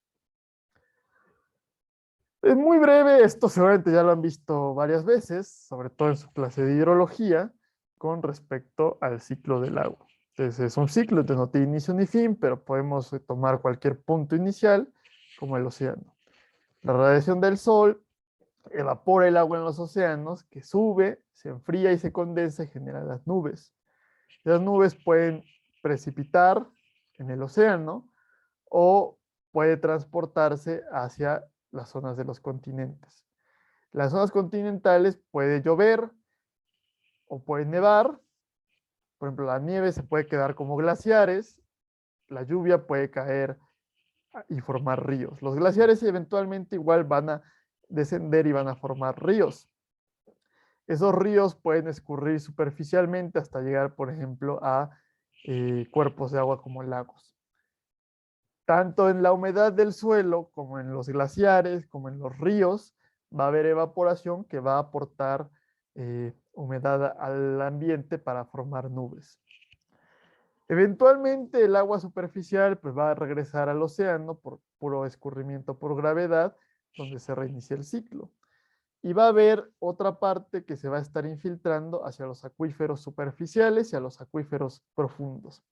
Es muy breve, esto seguramente ya lo han visto varias veces, sobre todo en su clase de hidrología, con respecto al ciclo del agua. Entonces es un ciclo, entonces no tiene inicio ni fin, pero podemos tomar cualquier punto inicial como el océano. La radiación del sol evapora el agua en los océanos, que sube, se enfría y se condensa y genera las nubes. Las nubes pueden precipitar en el océano o puede transportarse hacia las zonas de los continentes. Las zonas continentales puede llover o puede nevar. Por ejemplo, la nieve se puede quedar como glaciares, la lluvia puede caer y formar ríos. Los glaciares eventualmente igual van a descender y van a formar ríos. Esos ríos pueden escurrir superficialmente hasta llegar, por ejemplo, a cuerpos de agua como lagos. Tanto en la humedad del suelo como en los glaciares, como en los ríos, va a haber evaporación que va a aportar humedad al ambiente para formar nubes. Eventualmente el agua superficial pues, va a regresar al océano por puro escurrimiento por gravedad, donde se reinicia el ciclo. Y va a haber otra parte que se va a estar infiltrando hacia los acuíferos superficiales y a los acuíferos profundos.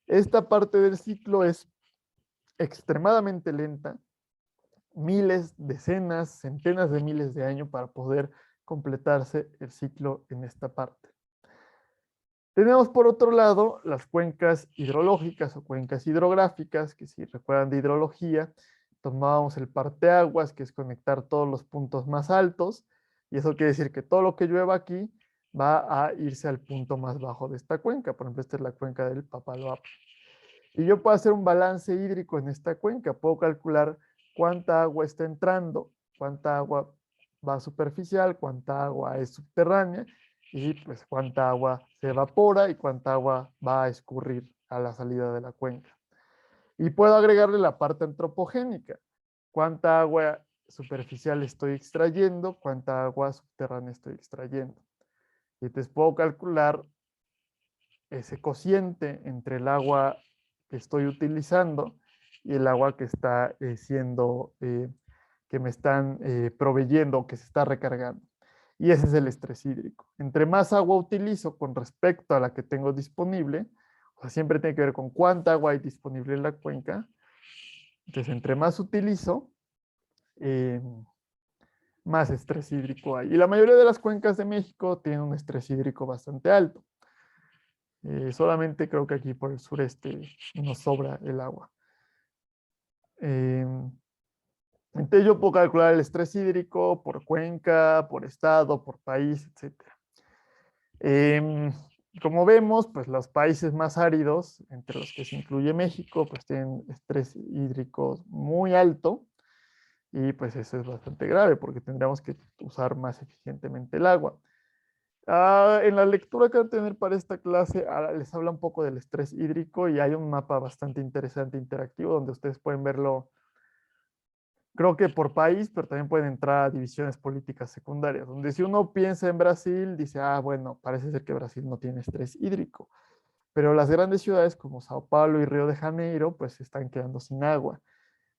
Esta parte del ciclo es extremadamente lenta, miles, decenas, centenas de miles de años para poder completarse el ciclo en esta parte. Tenemos por otro lado las cuencas hidrológicas o cuencas hidrográficas, que si recuerdan de hidrología, tomábamos el parteaguas, que es conectar todos los puntos más altos, y eso quiere decir que todo lo que llueva aquí va a irse al punto más bajo de esta cuenca. Por ejemplo, esta es la cuenca del Papaloapan. Y yo puedo hacer un balance hídrico en esta cuenca, puedo calcular cuánta agua está entrando, cuánta agua va superficial, cuánta agua es subterránea y pues cuánta agua se evapora y cuánta agua va a escurrir a la salida de la cuenca. Y puedo agregarle la parte antropogénica, cuánta agua superficial estoy extrayendo, cuánta agua subterránea estoy extrayendo. Y entonces puedo calcular ese cociente entre el agua que estoy utilizando y el agua que está que me están proveyendo, que se está recargando. Y ese es el estrés hídrico. Entre más agua utilizo con respecto a la que tengo disponible, o sea, siempre tiene que ver con cuánta agua hay disponible en la cuenca. Entonces, entre más utilizo, eh, más estrés hídrico hay. Y la mayoría de las cuencas de México tienen un estrés hídrico bastante alto. Solamente creo que aquí por el sureste nos sobra el agua. Entonces yo puedo calcular el estrés hídrico por cuenca, por estado, por país, etc. Como vemos, pues los países más áridos, entre los que se incluye México, pues tienen estrés hídrico muy alto y pues eso es bastante grave porque tendríamos que usar más eficientemente el agua. En la lectura que van a tener para esta clase, les habla un poco del estrés hídrico y hay un mapa bastante interesante interactivo donde ustedes pueden verlo, creo que por país, pero también pueden entrar a divisiones políticas secundarias, donde si uno piensa en Brasil, dice, bueno, parece ser que Brasil no tiene estrés hídrico, pero las grandes ciudades como Sao Paulo y Río de Janeiro, pues se están quedando sin agua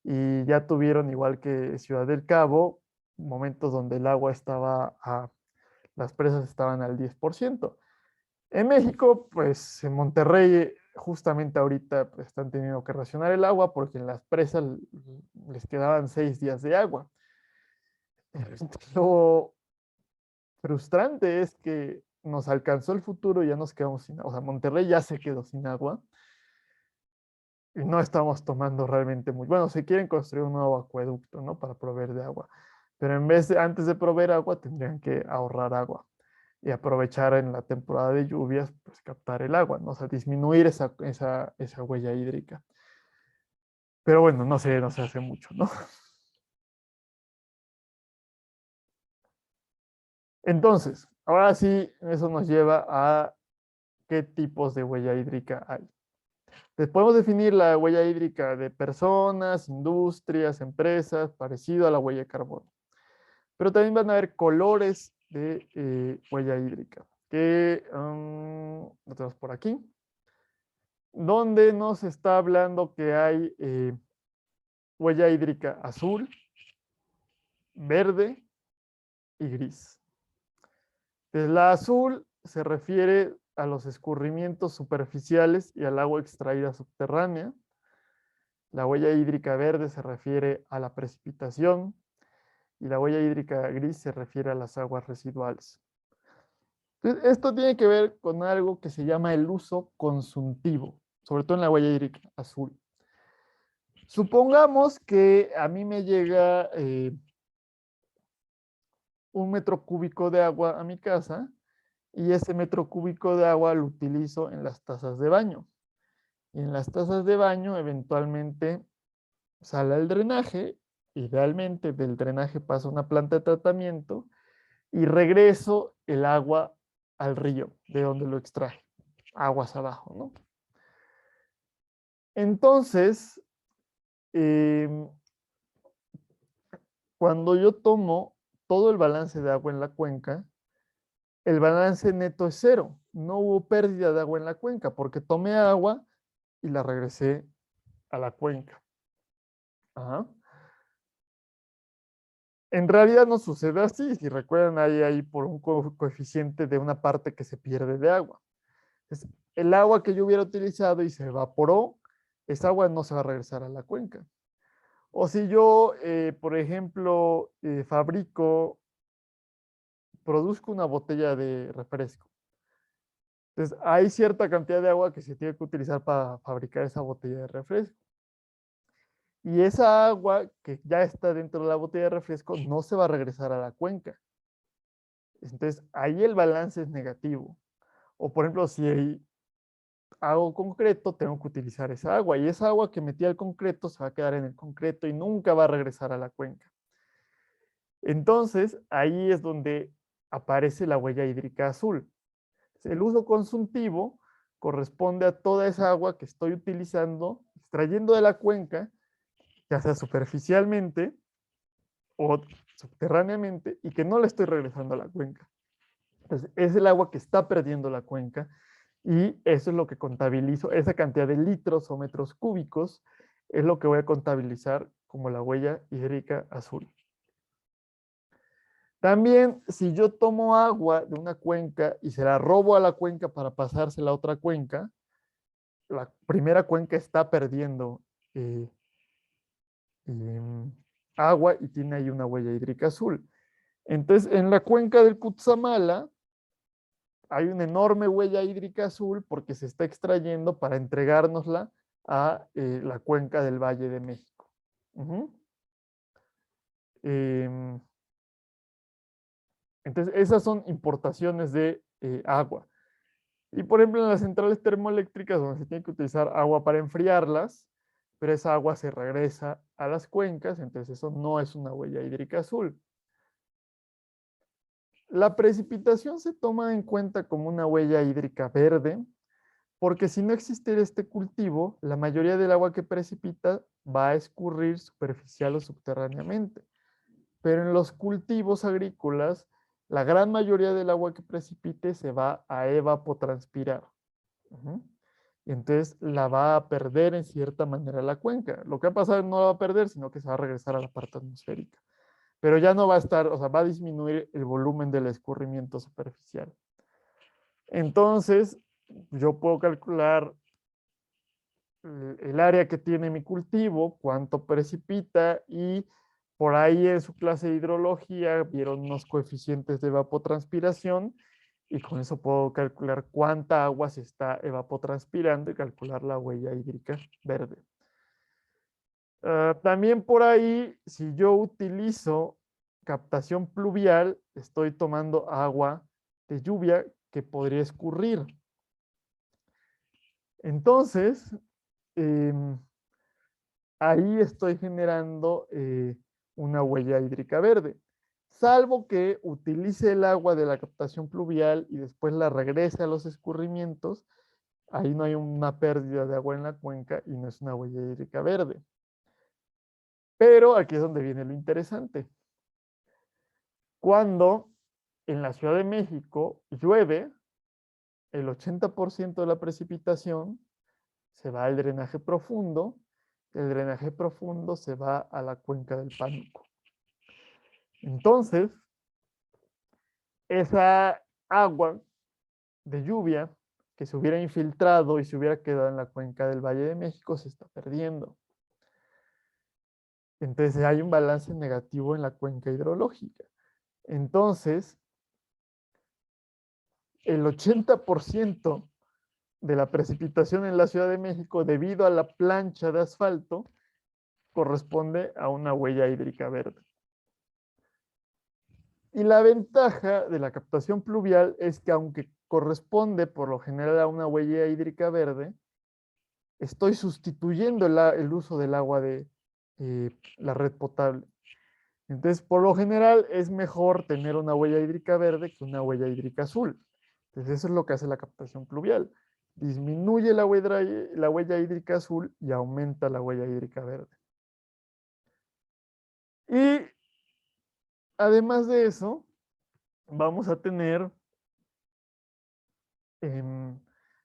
y ya tuvieron, igual que Ciudad del Cabo, momentos donde el agua estaba las presas estaban al 10%. En México, pues en Monterrey, justamente ahorita pues, están teniendo que racionar el agua porque en las presas les quedaban 6 días de agua. Lo frustrante es que nos alcanzó el futuro y ya nos quedamos sin agua. O sea, Monterrey ya se quedó sin agua y no estamos tomando realmente muy. Bueno, se quieren construir un nuevo acueducto, ¿no? Para proveer de agua. Pero en vez de, antes de proveer agua, tendrían que ahorrar agua y aprovechar en la temporada de lluvias, pues captar el agua, ¿no? O sea, disminuir esa huella hídrica. Pero bueno, no se hace mucho, ¿no? Entonces, ahora sí, eso nos lleva a qué tipos de huella hídrica hay. Entonces, podemos definir la huella hídrica de personas, industrias, empresas, parecido a la huella de carbono. Pero también van a haber colores de huella hídrica, que lo tenemos por aquí, donde nos está hablando que hay huella hídrica azul, verde y gris. Entonces, la azul se refiere a los escurrimientos superficiales y al agua extraída subterránea. La huella hídrica verde se refiere a la precipitación y la huella hídrica gris se refiere a las aguas residuales. Entonces, esto tiene que ver con algo que se llama el uso consuntivo, sobre todo en la huella hídrica azul. Supongamos que a mí me llega 1 metro cúbico de agua a mi casa y ese metro cúbico de agua lo utilizo en las tazas de baño. Y en las tazas de baño eventualmente sale el drenaje, idealmente del drenaje pasa una planta de tratamiento y regreso el agua al río de donde lo extraje, aguas abajo, ¿no? Entonces, cuando yo tomo todo el balance de agua en la cuenca, el balance neto es cero. No hubo pérdida de agua en la cuenca porque tomé agua y la regresé a la cuenca. Ajá. En realidad no sucede así. Si recuerdan, hay ahí por un coeficiente de una parte que se pierde de agua. Entonces, el agua que yo hubiera utilizado y se evaporó, esa agua no se va a regresar a la cuenca. O si yo, por ejemplo, produzco una botella de refresco. Entonces, hay cierta cantidad de agua que se tiene que utilizar para fabricar esa botella de refresco. Y esa agua que ya está dentro de la botella de refresco no se va a regresar a la cuenca. Entonces, ahí el balance es negativo. O, por ejemplo, si hago concreto, tengo que utilizar esa agua. Y esa agua que metí al concreto se va a quedar en el concreto y nunca va a regresar a la cuenca. Entonces, ahí es donde aparece la huella hídrica azul. El uso consultivo corresponde a toda esa agua que estoy utilizando, extrayendo de la cuenca, ya sea superficialmente o subterráneamente, y que no le estoy regresando a la cuenca. Entonces, es el agua que está perdiendo la cuenca y eso es lo que contabilizo, esa cantidad de litros o metros cúbicos es lo que voy a contabilizar como la huella hídrica azul. También, si yo tomo agua de una cuenca y se la robo a la cuenca para pasársela a otra cuenca, la primera cuenca está perdiendo eh, agua y tiene ahí una huella hídrica azul. Entonces, en la cuenca del Cutzamala hay una enorme huella hídrica azul porque se está extrayendo para entregárnosla a la cuenca del Valle de México. Entonces, esas son importaciones de agua. Y por ejemplo, en las centrales termoeléctricas, donde se tiene que utilizar agua para enfriarlas, pero esa agua se regresa a las cuencas, entonces eso no es una huella hídrica azul. La precipitación se toma en cuenta como una huella hídrica verde, porque si no existiera este cultivo, la mayoría del agua que precipita va a escurrir superficial o subterráneamente. Pero en los cultivos agrícolas, la gran mayoría del agua que precipite se va a evapotranspirar. Y entonces la va a perder en cierta manera la cuenca. Lo que va a pasar no la va a perder, sino que se va a regresar a la parte atmosférica. Pero ya no va a estar, o sea, va a disminuir el volumen del escurrimiento superficial. Entonces, yo puedo calcular el área que tiene mi cultivo, cuánto precipita y por ahí en su clase de hidrología vieron unos coeficientes de evapotranspiración y con eso puedo calcular cuánta agua se está evapotranspirando y calcular la huella hídrica verde. También por ahí, si yo utilizo captación pluvial, estoy tomando agua de lluvia que podría escurrir. Entonces, ahí estoy generando una huella hídrica verde. Salvo que utilice el agua de la captación pluvial y después la regrese a los escurrimientos, ahí no hay una pérdida de agua en la cuenca y no es una huella hídrica verde. Pero aquí es donde viene lo interesante. Cuando en la Ciudad de México llueve, el 80% de la precipitación se va al drenaje profundo, el drenaje profundo se va a la cuenca del Pánuco. Entonces, esa agua de lluvia que se hubiera infiltrado y se hubiera quedado en la cuenca del Valle de México se está perdiendo. Entonces hay un balance negativo en la cuenca hidrológica. Entonces, el 80% de la precipitación en la Ciudad de México debido a la plancha de asfalto corresponde a una huella hídrica verde. Y la ventaja de la captación pluvial es que aunque corresponde por lo general a una huella hídrica verde, estoy sustituyendo el uso del agua de la red potable. Entonces, por lo general es mejor tener una huella hídrica verde que una huella hídrica azul. Entonces, eso es lo que hace la captación pluvial. Disminuye la huella hídrica azul y aumenta la huella hídrica verde. Y además de eso, vamos a tener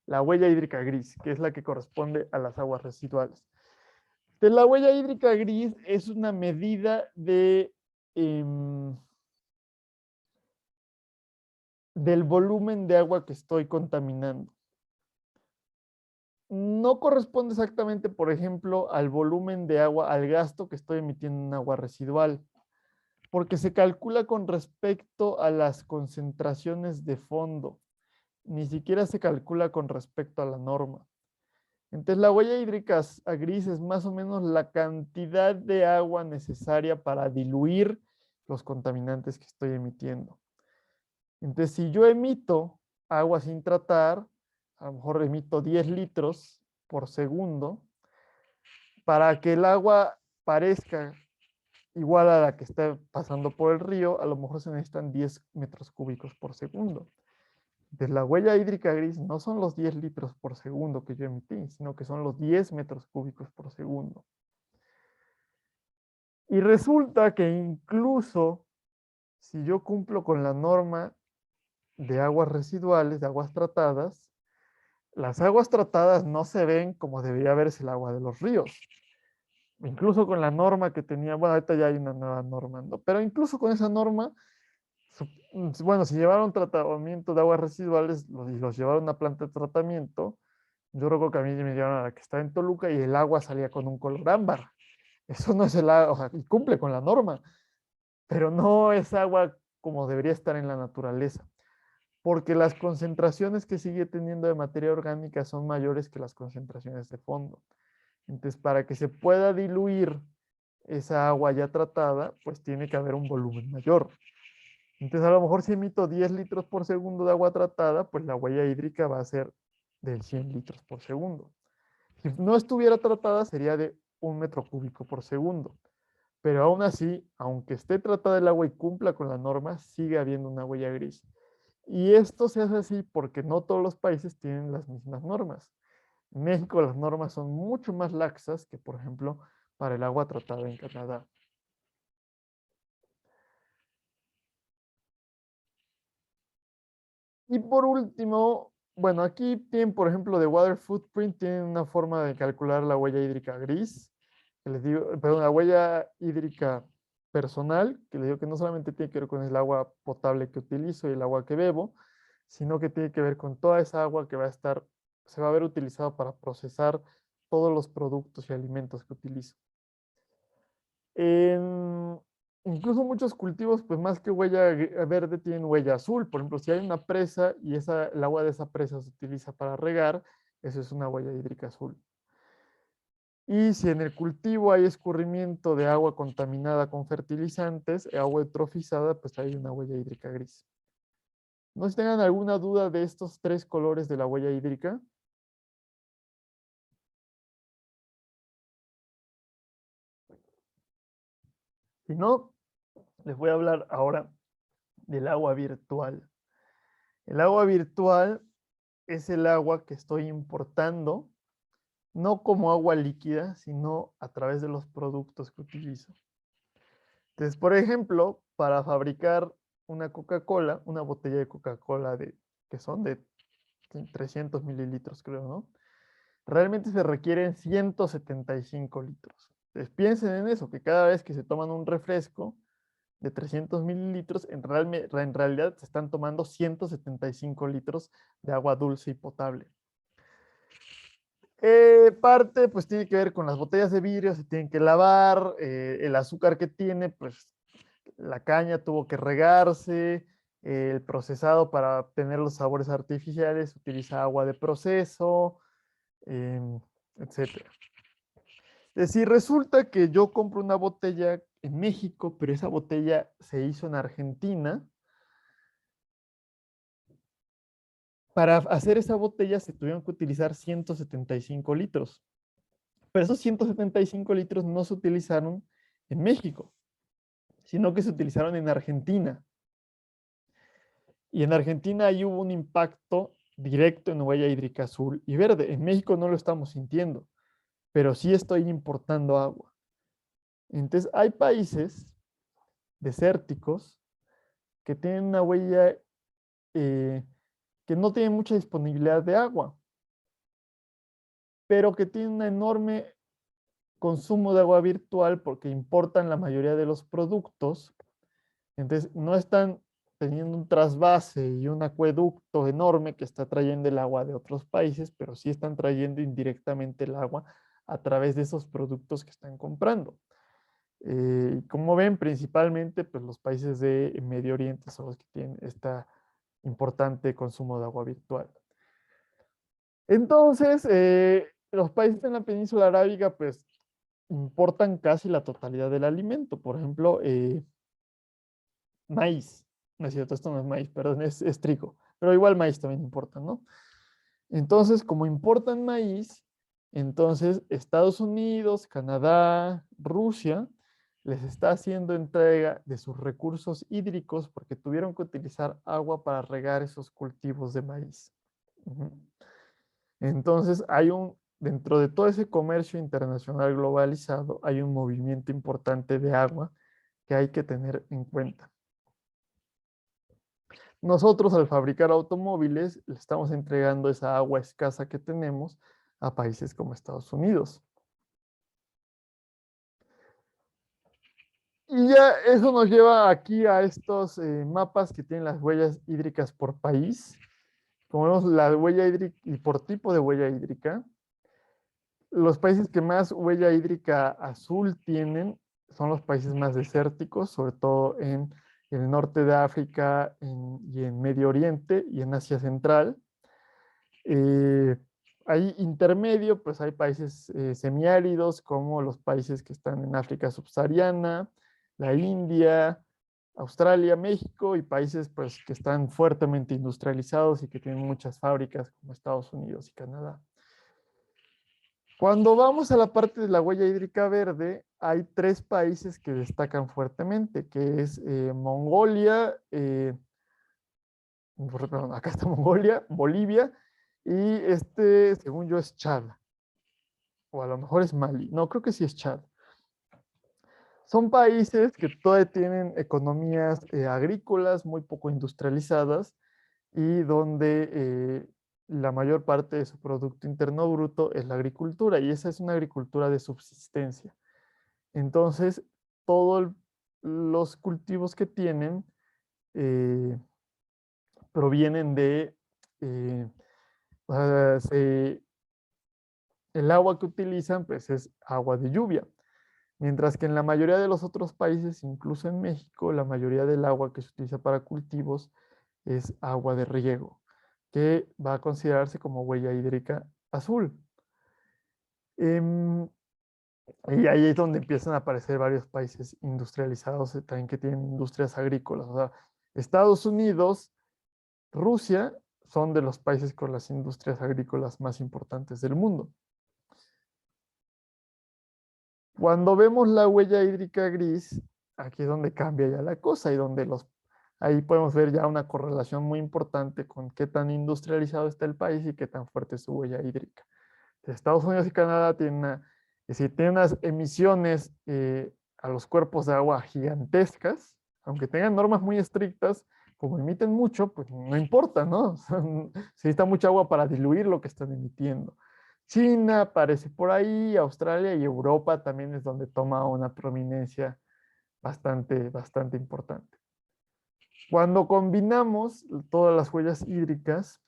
la huella hídrica gris, que es la que corresponde a las aguas residuales. De la huella hídrica gris es una medida del volumen de agua que estoy contaminando. No corresponde exactamente, por ejemplo, al volumen de agua, al gasto que estoy emitiendo en agua residual, porque se calcula con respecto a las concentraciones de fondo, ni siquiera se calcula con respecto a la norma. Entonces, la huella hídrica gris es más o menos la cantidad de agua necesaria para diluir los contaminantes que estoy emitiendo. Entonces, si yo emito agua sin tratar, a lo mejor emito 10 litros por segundo, para que el agua parezca igual a la que está pasando por el río, a lo mejor se necesitan 10 metros cúbicos por segundo. De la huella hídrica gris no son los 10 litros por segundo que yo emití, sino que son los 10 metros cúbicos por segundo. Y resulta que incluso si yo cumplo con la norma de aguas residuales, de aguas tratadas, las aguas tratadas no se ven como debería verse el agua de los ríos. Incluso con la norma que tenía, bueno, ahorita ya hay una nueva norma, ¿no? Pero incluso con esa norma, bueno, si llevaron tratamiento de aguas residuales y los llevaron a planta de tratamiento, yo recuerdo que a mí me llevaron a la que está en Toluca y el agua salía con un color ámbar. Eso no es el agua, o sea, y cumple con la norma, pero no es agua como debería estar en la naturaleza, porque las concentraciones que sigue teniendo de materia orgánica son mayores que las concentraciones de fondo. Entonces, para que se pueda diluir esa agua ya tratada, pues tiene que haber un volumen mayor. Entonces, a lo mejor si emito 10 litros por segundo de agua tratada, pues la huella hídrica va a ser de 100 litros por segundo. Si no estuviera tratada, sería de 1 metro cúbico por segundo. Pero aún así, aunque esté tratada el agua y cumpla con la norma, sigue habiendo una huella gris. Y esto se hace así porque no todos los países tienen las mismas normas. En México las normas son mucho más laxas que, por ejemplo, para el agua tratada en Canadá. Y por último, bueno, aquí tienen, por ejemplo, de Water Footprint, tienen una forma de calcular la huella hídrica gris, que les digo, perdón, la huella hídrica personal, que les digo que no solamente tiene que ver con el agua potable que utilizo y el agua que bebo, sino que tiene que ver con toda esa agua que va a estar, se va a ver utilizado para procesar todos los productos y alimentos que utilizo. En, incluso muchos cultivos, pues más que huella verde, tienen huella azul. Por ejemplo, si hay una presa y el agua de esa presa se utiliza para regar, eso es una huella hídrica azul. Y si en el cultivo hay escurrimiento de agua contaminada con fertilizantes, agua eutrofizada, pues hay una huella hídrica gris. No sé si tengan alguna duda de estos 3 colores de la huella hídrica. Si no, les voy a hablar ahora del agua virtual. El agua virtual es el agua que estoy importando, no como agua líquida, sino a través de los productos que utilizo. Entonces, por ejemplo, para fabricar una Coca-Cola, una botella de Coca-Cola que son de 300 mililitros, creo, ¿no? Realmente se requieren 175 litros. Entonces piensen en eso, que cada vez que se toman un refresco de 300 mililitros, en realidad se están tomando 175 litros de agua dulce y potable. Parte, pues tiene que ver con las botellas de vidrio, se tienen que lavar, el azúcar que tiene, pues la caña tuvo que regarse, el procesado para obtener los sabores artificiales utiliza agua de proceso, etcétera. Si resulta que yo compro una botella en México, pero esa botella se hizo en Argentina, para hacer esa botella se tuvieron que utilizar 175 litros. Pero esos 175 litros no se utilizaron en México, sino que se utilizaron en Argentina. Y en Argentina ahí hubo un impacto directo en huella hídrica azul y verde. En México no lo estamos sintiendo, pero sí estoy importando agua. Entonces hay países desérticos que tienen una huella que no tienen mucha disponibilidad de agua, pero que tienen un enorme consumo de agua virtual porque importan la mayoría de los productos. Entonces no están teniendo un trasvase y un acueducto enorme que está trayendo el agua de otros países, pero sí están trayendo indirectamente el agua a través de esos productos que están comprando. Como ven, principalmente pues, los países de Medio Oriente son los que tienen este importante consumo de agua virtual. Entonces, los países en la península arábiga pues importan casi la totalidad del alimento. Por ejemplo, maíz. No es cierto, esto no es maíz, perdón, es trigo. Pero igual maíz también importa, ¿no? Entonces, como importan maíz, entonces Estados Unidos, Canadá, Rusia, les está haciendo entrega de sus recursos hídricos porque tuvieron que utilizar agua para regar esos cultivos de maíz. Entonces, dentro de todo ese comercio internacional globalizado, hay un movimiento importante de agua que hay que tener en cuenta. Nosotros al fabricar automóviles le estamos entregando esa agua escasa que tenemos a países como Estados Unidos. Y ya eso nos lleva aquí a estos mapas que tienen las huellas hídricas por país. Como vemos, la huella hídrica y por tipo de huella hídrica. Los países que más huella hídrica azul tienen son los países más desérticos, sobre todo en el norte de África y en Medio Oriente y en Asia Central. Ahí intermedio, pues hay países semiáridos como los países que están en África subsahariana, la India, Australia, México y países pues que están fuertemente industrializados y que tienen muchas fábricas como Estados Unidos y Canadá. Cuando vamos a la parte de la huella hídrica verde, hay tres países que destacan fuertemente, que es Mongolia, perdón, acá está Mongolia, Bolivia, y según yo, es Chad, o a lo mejor es Mali, no, creo que sí es Chad. Son países que todavía tienen economías agrícolas muy poco industrializadas y donde la mayor parte de su Producto Interno Bruto es la agricultura, y esa es una agricultura de subsistencia. Entonces, todos los cultivos que tienen provienen de, el agua que utilizan pues es agua de lluvia, mientras que en la mayoría de los otros países, incluso en México, la mayoría del agua que se utiliza para cultivos es agua de riego, que va a considerarse como huella hídrica azul. Y ahí es donde empiezan a aparecer varios países industrializados también que tienen industrias agrícolas. O sea, Estados Unidos, Rusia son de los países con las industrias agrícolas más importantes del mundo. Cuando vemos la huella hídrica gris, aquí es donde cambia ya la cosa y donde ahí podemos ver ya una correlación muy importante con qué tan industrializado está el país y qué tan fuerte es su huella hídrica. Estados Unidos y Canadá tienen tienen unas emisiones a los cuerpos de agua gigantescas, aunque tengan normas muy estrictas, como emiten mucho, pues no importa, ¿no? O sea, se necesita mucha agua para diluir lo que están emitiendo. China aparece por ahí, Australia y Europa también es donde toma una prominencia bastante importante. Cuando combinamos todas las huellas hídricas,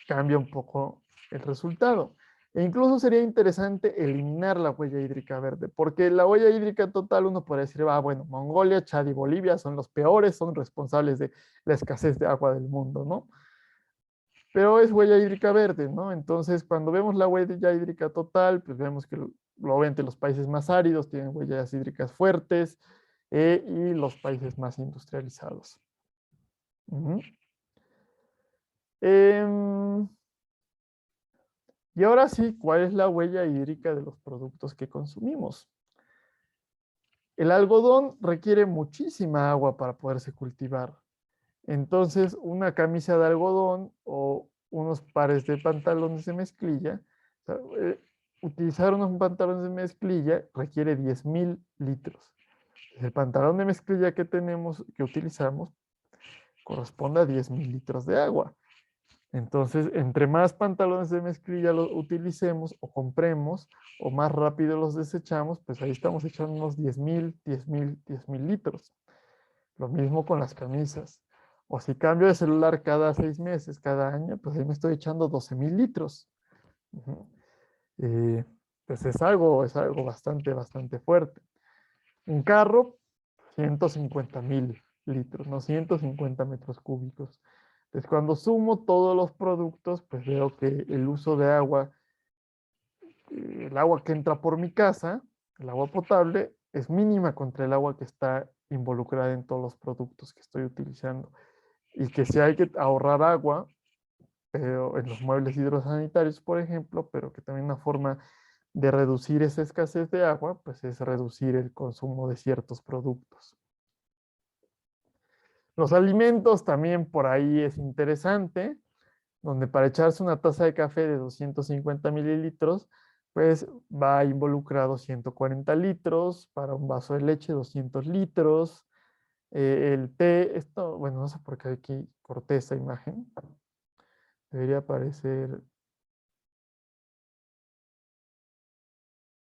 cambia un poco el resultado. E incluso sería interesante eliminar la huella hídrica verde, porque la huella hídrica total uno podría decir, bueno, Mongolia, Chad y Bolivia son los peores, son responsables de la escasez de agua del mundo, ¿no? Pero es huella hídrica verde, ¿no? Entonces, cuando vemos la huella hídrica total, pues vemos que obviamente los países más áridos tienen huellas hídricas fuertes y los países más industrializados. Uh-huh. Y ahora sí, ¿cuál es la huella hídrica de los productos que consumimos? El algodón requiere muchísima agua para poderse cultivar. Entonces, una camisa de algodón o unos pares de pantalones de mezclilla, o sea, utilizar unos pantalones de mezclilla requiere 10.000 litros. El pantalón de mezclilla que tenemos, que utilizamos, corresponde a 10.000 litros de agua. Entonces, entre más pantalones de mezclilla los utilicemos o compremos o más rápido los desechamos, pues ahí estamos echando unos 10.000 litros. Lo mismo con las camisas. O si cambio de celular cada 6 meses, cada año, pues ahí me estoy echando 12.000 litros. Uh-huh. Pues es algo bastante fuerte. Un carro, 150.000 litros, no 150 metros cúbicos. Entonces, cuando sumo todos los productos, pues veo que el uso de agua, el agua que entra por mi casa, el agua potable, es mínima contra el agua que está involucrada en todos los productos que estoy utilizando. Y que si hay que ahorrar agua, pero en los muebles hidrosanitarios, por ejemplo, pero que también una forma de reducir esa escasez de agua, pues es reducir el consumo de ciertos productos. Los alimentos también por ahí es interesante, donde para echarse una taza de café de 250 mililitros, pues va involucrado 140 litros, para un vaso de leche 200 litros, el té, esto, bueno, no sé por qué aquí corté esa imagen, debería aparecer,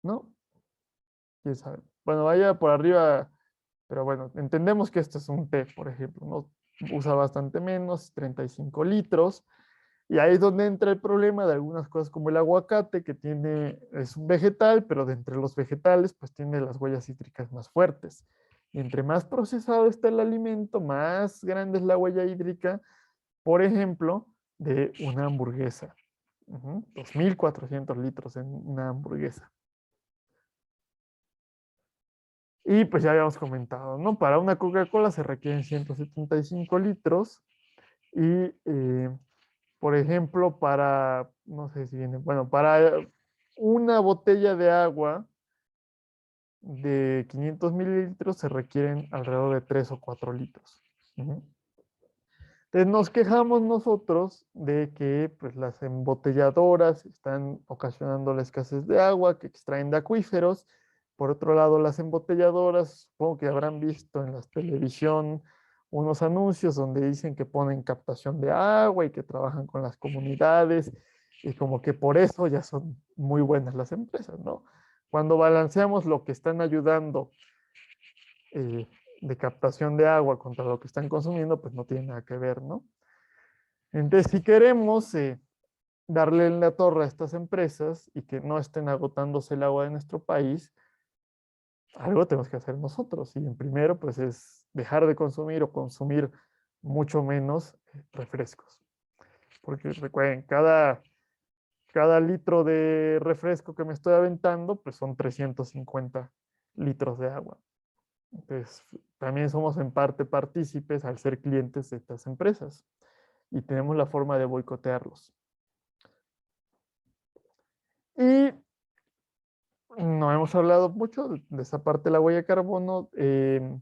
¿no? ¿Quién sabe? Bueno, vaya por arriba, pero bueno, entendemos que esto es un té, por ejemplo, ¿no? Usa bastante menos, 35 litros, y ahí es donde entra el problema de algunas cosas como el aguacate, que es un vegetal, pero de entre los vegetales, pues tiene las huellas cítricas más fuertes. Y entre más procesado está el alimento, más grande es la huella hídrica, por ejemplo, de una hamburguesa. 2.400 litros en una hamburguesa. Y pues ya habíamos comentado, ¿no? Para una Coca-Cola se requieren 175 litros y por ejemplo, no sé si viene, bueno, para una botella de agua de 500 mililitros se requieren alrededor de 3 o 4 litros. Entonces nos quejamos nosotros de que pues, las embotelladoras están ocasionando la escasez de agua que extraen de acuíferos. Por otro lado, las embotelladoras, supongo que habrán visto en la televisión unos anuncios donde dicen que ponen captación de agua y que trabajan con las comunidades y como que por eso ya son muy buenas las empresas, ¿no? Cuando balanceamos lo que están ayudando eh, de captación de agua contra lo que están consumiendo, pues no tiene nada que ver, ¿no? Entonces, si queremos darle en la torre a estas empresas y que no estén agotándose el agua de nuestro país, algo tenemos que hacer nosotros. Y en primero, pues es dejar de consumir o consumir mucho menos refrescos. Porque recuerden, cada litro de refresco que me estoy aventando, pues son 350 litros de agua. Entonces, también somos en parte partícipes al ser clientes de estas empresas y tenemos la forma de boicotearlos. Y no hemos hablado mucho de esa parte de la huella de carbono de,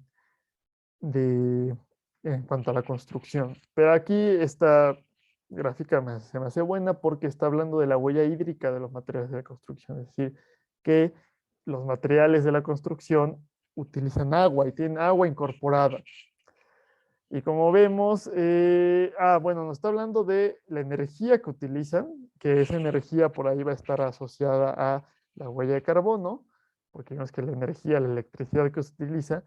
en cuanto a la construcción. Pero aquí esta gráfica se me hace buena porque está hablando de la huella hídrica de los materiales de la construcción. Es decir, que los materiales de la construcción utilizan agua y tienen agua incorporada. Y como vemos, bueno, nos está hablando de la energía que utilizan, que esa energía por ahí va a estar asociada a la huella de carbono, porque vemos que la energía, la electricidad que se utiliza,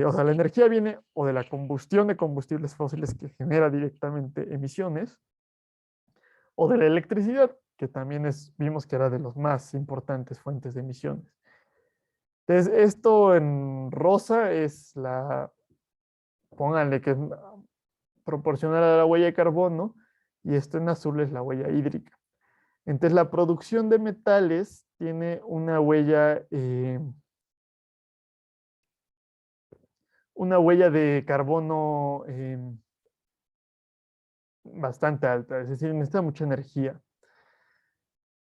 o sea, la energía viene o de la combustión de combustibles fósiles que genera directamente emisiones, o de la electricidad, que también vimos que era de las más importantes fuentes de emisiones. Entonces, esto en rosa es pónganle que es proporcional a la huella de carbono, y esto en azul es la huella hídrica. Entonces, la producción de metales tiene una huella de carbono bastante alta, es decir, necesita mucha energía.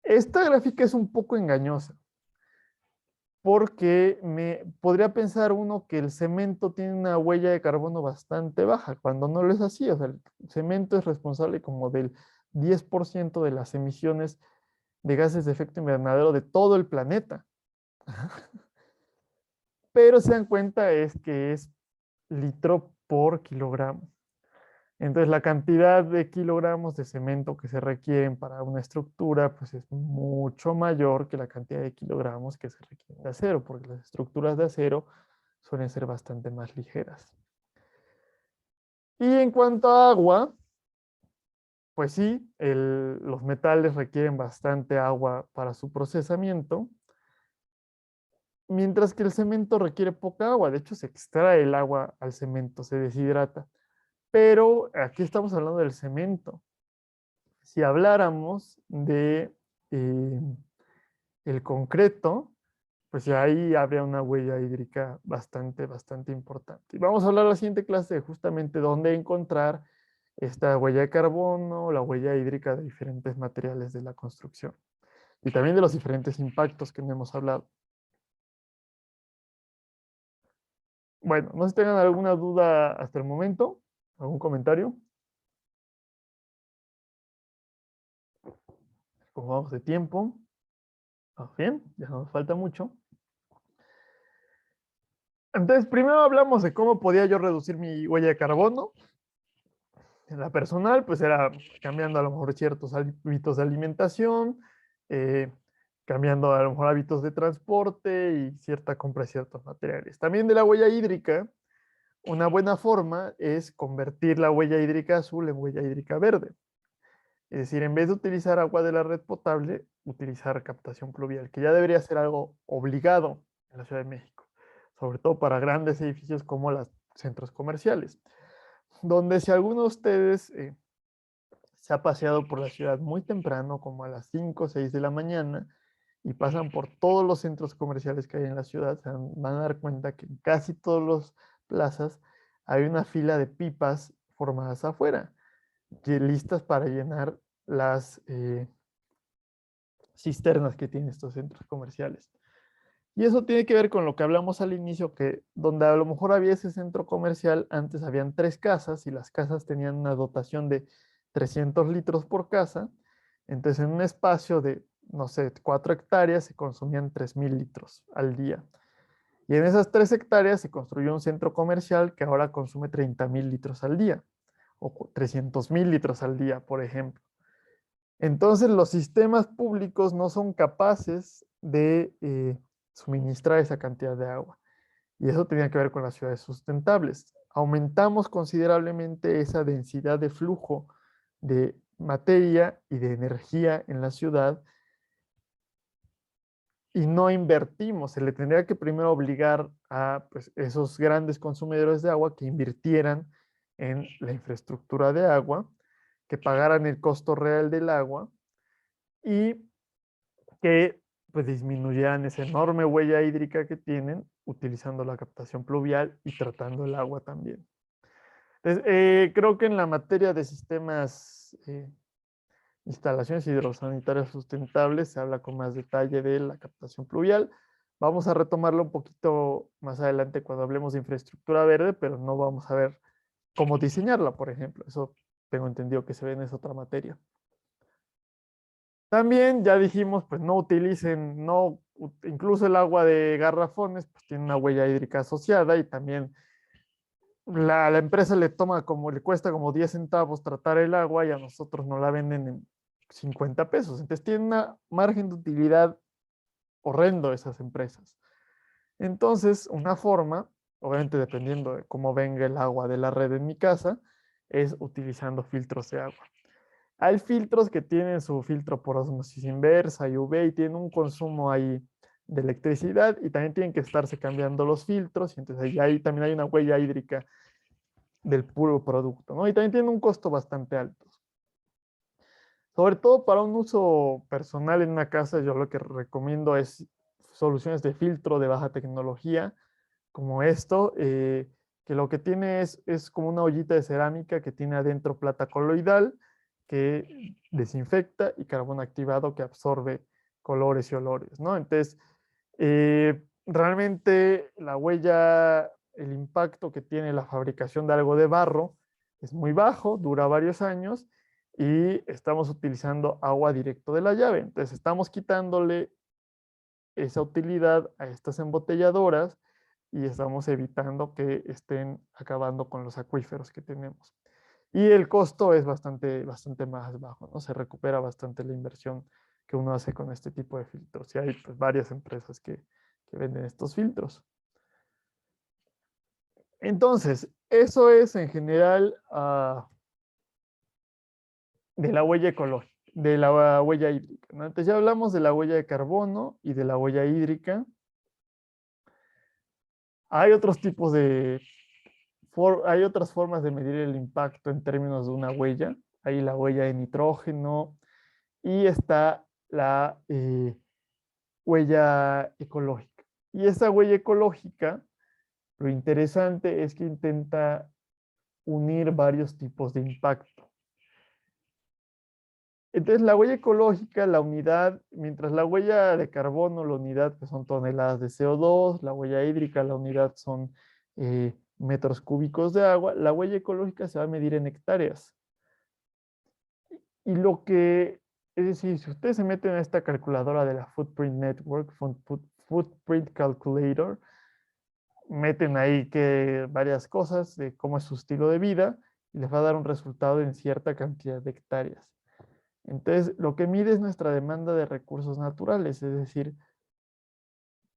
Esta gráfica es un poco engañosa, porque podría pensar uno que el cemento tiene una huella de carbono bastante baja, cuando no lo es así. O sea, el cemento es responsable como del 10% de las emisiones de gases de efecto invernadero de todo el planeta. Pero se dan cuenta es que es litro por kilogramo. Entonces, la cantidad de kilogramos de cemento que se requieren para una estructura, pues es mucho mayor que la cantidad de kilogramos que se requieren de acero, porque las estructuras de acero suelen ser bastante más ligeras. Y en cuanto a agua, pues sí, los metales requieren bastante agua para su procesamiento, mientras que el cemento requiere poca agua. De hecho, se extrae el agua al cemento, se deshidrata. Pero aquí estamos hablando del cemento. Si habláramos de el concreto, pues ahí habría una huella hídrica bastante importante. Y vamos a hablar en la siguiente clase de justamente dónde encontrar esta huella de carbono, la huella hídrica de diferentes materiales de la construcción y también de los diferentes impactos que no hemos hablado. Bueno, no sé si tengan alguna duda hasta el momento, algún comentario. Como vamos de tiempo, bien, ya no nos falta mucho. Entonces, primero hablamos de cómo podía yo reducir mi huella de carbono. En la personal, pues era cambiando a lo mejor ciertos hábitos de alimentación, eh, cambiando a lo mejor hábitos de transporte y cierta compra de ciertos materiales. También de la huella hídrica, una buena forma es convertir la huella hídrica azul en huella hídrica verde. Es decir, en vez de utilizar agua de la red potable, utilizar captación pluvial, que ya debería ser algo obligado en la Ciudad de México, sobre todo para grandes edificios como los centros comerciales, donde si alguno de ustedes se ha paseado por la ciudad muy temprano, como a las 5 o 6 de la mañana, y pasan por todos los centros comerciales que hay en la ciudad, se van a dar cuenta que en casi todas las plazas hay una fila de pipas formadas afuera, listas para llenar las cisternas que tienen estos centros comerciales. Y eso tiene que ver con lo que hablamos al inicio, que donde a lo mejor había ese centro comercial, antes habían 3 casas y las casas tenían una dotación de 300 litros por casa. Entonces, en un espacio de, no sé, 4 hectáreas se consumían 3,000 litros al día. Y en esas 3 hectáreas se construyó un centro comercial que ahora consume 30,000 litros al día o 300,000 litros al día, por ejemplo. Entonces, los sistemas públicos no son capaces de suministrar esa cantidad de agua. Y eso tenía que ver con las ciudades sustentables. Aumentamos considerablemente esa densidad de flujo de materia y de energía en la ciudad y no invertimos. Se le tendría que primero obligar a pues, esos grandes consumidores de agua que invirtieran en la infraestructura de agua, que pagaran el costo real del agua y que pues disminuyeran esa enorme huella hídrica que tienen utilizando la captación pluvial y tratando el agua también. Entonces, creo que en la materia de sistemas, instalaciones hidrosanitarias sustentables, se habla con más detalle de la captación pluvial. Vamos a retomarlo un poquito más adelante cuando hablemos de infraestructura verde, pero no vamos a ver cómo diseñarla, por ejemplo. Eso tengo entendido que se ve en esa otra materia. También ya dijimos, pues no utilicen, no incluso el agua de garrafones pues tiene una huella hídrica asociada y también la empresa le cuesta como 10 centavos tratar el agua y a nosotros nos la venden en 50 pesos. Entonces tienen una margen de utilidad horrendo esas empresas. Entonces, una forma, obviamente dependiendo de cómo venga el agua de la red en mi casa, es utilizando filtros de agua. Hay filtros que tienen su filtro por osmosis inversa y UV y tienen un consumo ahí de electricidad y también tienen que estarse cambiando los filtros y entonces ahí también hay una huella hídrica del puro producto, ¿no? Y también tiene un costo bastante alto. Sobre todo para un uso personal en una casa, yo lo que recomiendo es soluciones de filtro de baja tecnología, como esto, que lo que tiene es como una ollita de cerámica que tiene adentro plata coloidal, que desinfecta, y carbón activado que absorbe colores y olores, ¿no? Entonces, realmente la huella, el impacto que tiene la fabricación de algo de barro es muy bajo, dura varios años y estamos utilizando agua directo de la llave. Entonces estamos quitándole esa utilidad a estas embotelladoras y estamos evitando que estén acabando con los acuíferos que tenemos. Y el costo es bastante más bajo, ¿no? Se recupera bastante la inversión que uno hace con este tipo de filtros. Y hay pues, varias empresas que venden estos filtros. Entonces, eso es en general de la huella ecológica, de la huella hídrica, ¿no? Entonces ya hablamos de la huella de carbono y de la huella hídrica. Hay otros tipos hay otras formas de medir el impacto en términos de una huella. Hay la huella de nitrógeno y está la huella ecológica. Y esa huella ecológica, lo interesante es que intenta unir varios tipos de impacto. Entonces, la huella ecológica, la unidad, mientras la huella de carbono, la unidad pues, son toneladas de CO2, la huella hídrica, la unidad son metros cúbicos de agua, la huella ecológica se va a medir en hectáreas. Y es decir, si ustedes se meten a esta calculadora de la Footprint Network, Footprint Calculator, meten ahí varias cosas de cómo es su estilo de vida y les va a dar un resultado en cierta cantidad de hectáreas. Entonces, lo que mide es nuestra demanda de recursos naturales, es decir,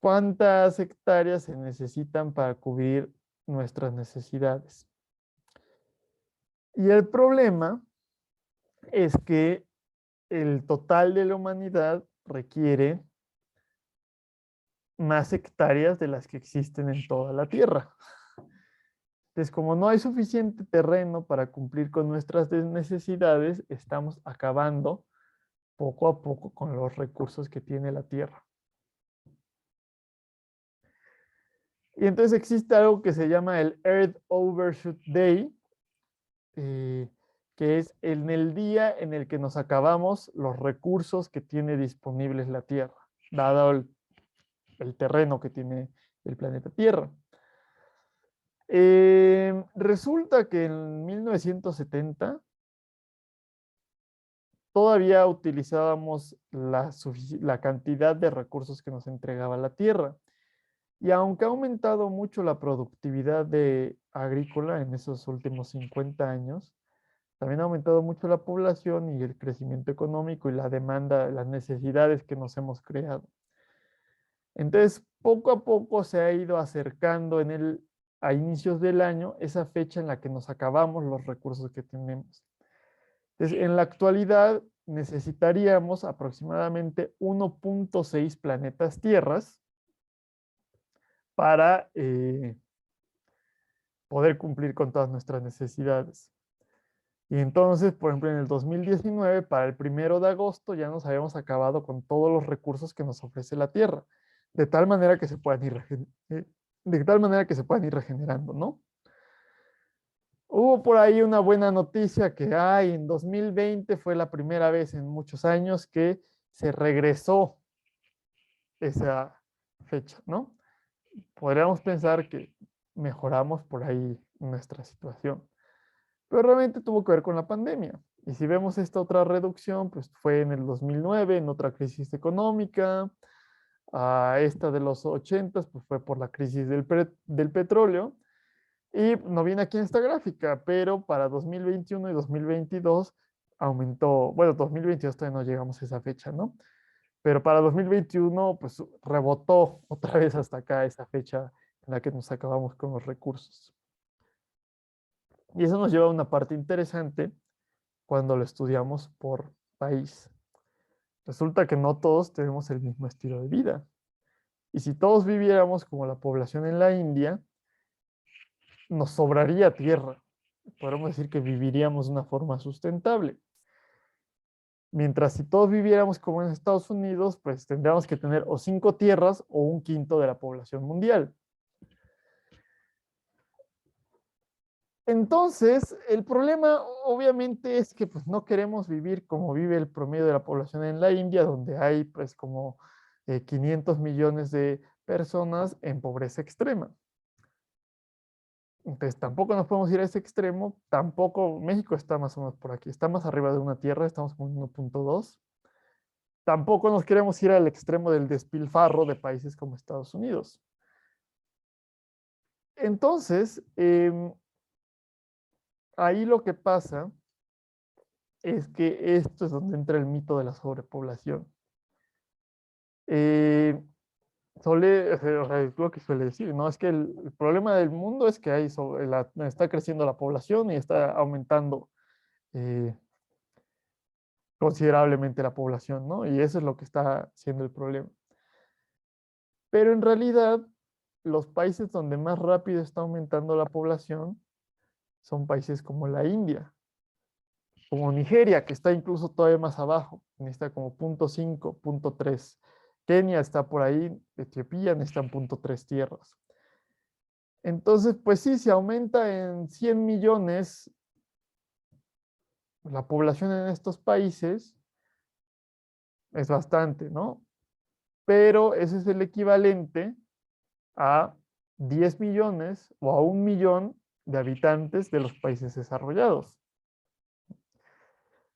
cuántas hectáreas se necesitan para cubrir nuestras necesidades. Y el problema es que el total de la humanidad requiere más hectáreas de las que existen en toda la Tierra. Entonces, como no hay suficiente terreno para cumplir con nuestras necesidades, estamos acabando poco a poco con los recursos que tiene la Tierra. Y entonces existe algo que se llama el Earth Overshoot Day, que es en el día en el que nos acabamos los recursos que tiene disponibles la Tierra, dado el terreno que tiene el planeta Tierra. Resulta que en 1970 todavía utilizábamos la cantidad de recursos que nos entregaba la Tierra. Y aunque ha aumentado mucho la productividad agrícola en esos últimos 50 años, también ha aumentado mucho la población y el crecimiento económico y la demanda, las necesidades que nos hemos creado. Entonces, poco a poco se ha ido acercando a inicios del año esa fecha en la que nos acabamos los recursos que tenemos. Entonces, en la actualidad necesitaríamos aproximadamente 1.6 planetas tierras para poder cumplir con todas nuestras necesidades. Y entonces, por ejemplo, en el 2019, para el 1 de agosto, ya nos habíamos acabado con todos los recursos que nos ofrece la Tierra, de tal manera que se puedan ir regenerando, ¿no? Hubo por ahí una buena noticia que en 2020 fue la primera vez en muchos años que se regresó esa fecha, ¿no? Podríamos pensar que mejoramos por ahí nuestra situación, pero realmente tuvo que ver con la pandemia. Y si vemos esta otra reducción, pues fue en el 2009, en otra crisis económica, a esta de los 80, pues fue por la crisis del petróleo. Y no viene aquí en esta gráfica, pero para 2021 y 2022 aumentó, bueno, 2022 todavía no llegamos a esa fecha, ¿no? Pero para 2021, pues rebotó otra vez hasta acá esa fecha en la que nos acabamos con los recursos. Y eso nos lleva a una parte interesante cuando lo estudiamos por país. Resulta que no todos tenemos el mismo estilo de vida. Y si todos viviéramos como la población en la India, nos sobraría tierra. Podemos decir que viviríamos de una forma sustentable. Mientras si todos viviéramos como en Estados Unidos, pues tendríamos que tener o 5 tierras o un quinto de la población mundial. Entonces, el problema obviamente es que pues, no queremos vivir como vive el promedio de la población en la India, donde hay pues como 500 millones de personas en pobreza extrema. Entonces, tampoco nos podemos ir a ese extremo, tampoco México está más o menos por aquí, está más arriba de una tierra, estamos con 1.2. Tampoco nos queremos ir al extremo del despilfarro de países como Estados Unidos. Entonces, ahí lo que pasa es que esto es donde entra el mito de la sobrepoblación. Eh, o sea, es lo que suele decir, ¿no? Es que el problema del mundo es que está creciendo la población y está aumentando eh, considerablemente la población, ¿no? Y eso es lo que está siendo el problema. Pero en realidad, los países donde más rápido está aumentando la población son países como la India, como Nigeria, que está incluso todavía más abajo, está como 0.5, 0.3. Kenia está por ahí, Etiopía necesitan 0.3 tierras. Entonces, pues sí, se aumenta en 100 millones la población en estos países, es bastante, ¿no? Pero ese es el equivalente a 10 millones o a 1 millón de habitantes de los países desarrollados.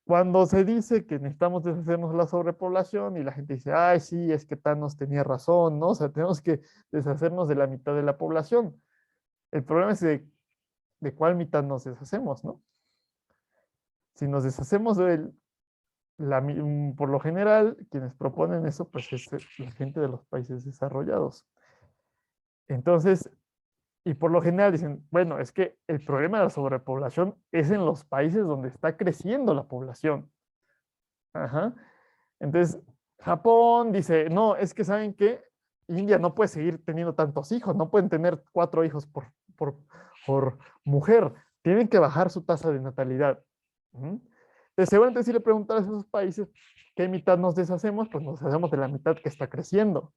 Cuando se dice que necesitamos deshacernos de la sobrepoblación y la gente dice, ay, sí, es que Thanos tenía razón, ¿no? O sea, tenemos que deshacernos de la mitad de la población. El problema es de cuál mitad nos deshacemos, ¿no? Si nos deshacemos por lo general, quienes proponen eso, pues es la gente de los países desarrollados. Entonces, y por lo general dicen, bueno, es que el problema de la sobrepoblación es en los países donde está creciendo la población. Ajá. Entonces, Japón dice, no, es que ¿saben qué? India no puede seguir teniendo tantos hijos, no pueden tener 4 hijos por, por mujer, tienen que bajar su tasa de natalidad. Entonces, seguramente si le preguntaras a esos países qué mitad nos deshacemos, pues nos deshacemos de la mitad que está creciendo.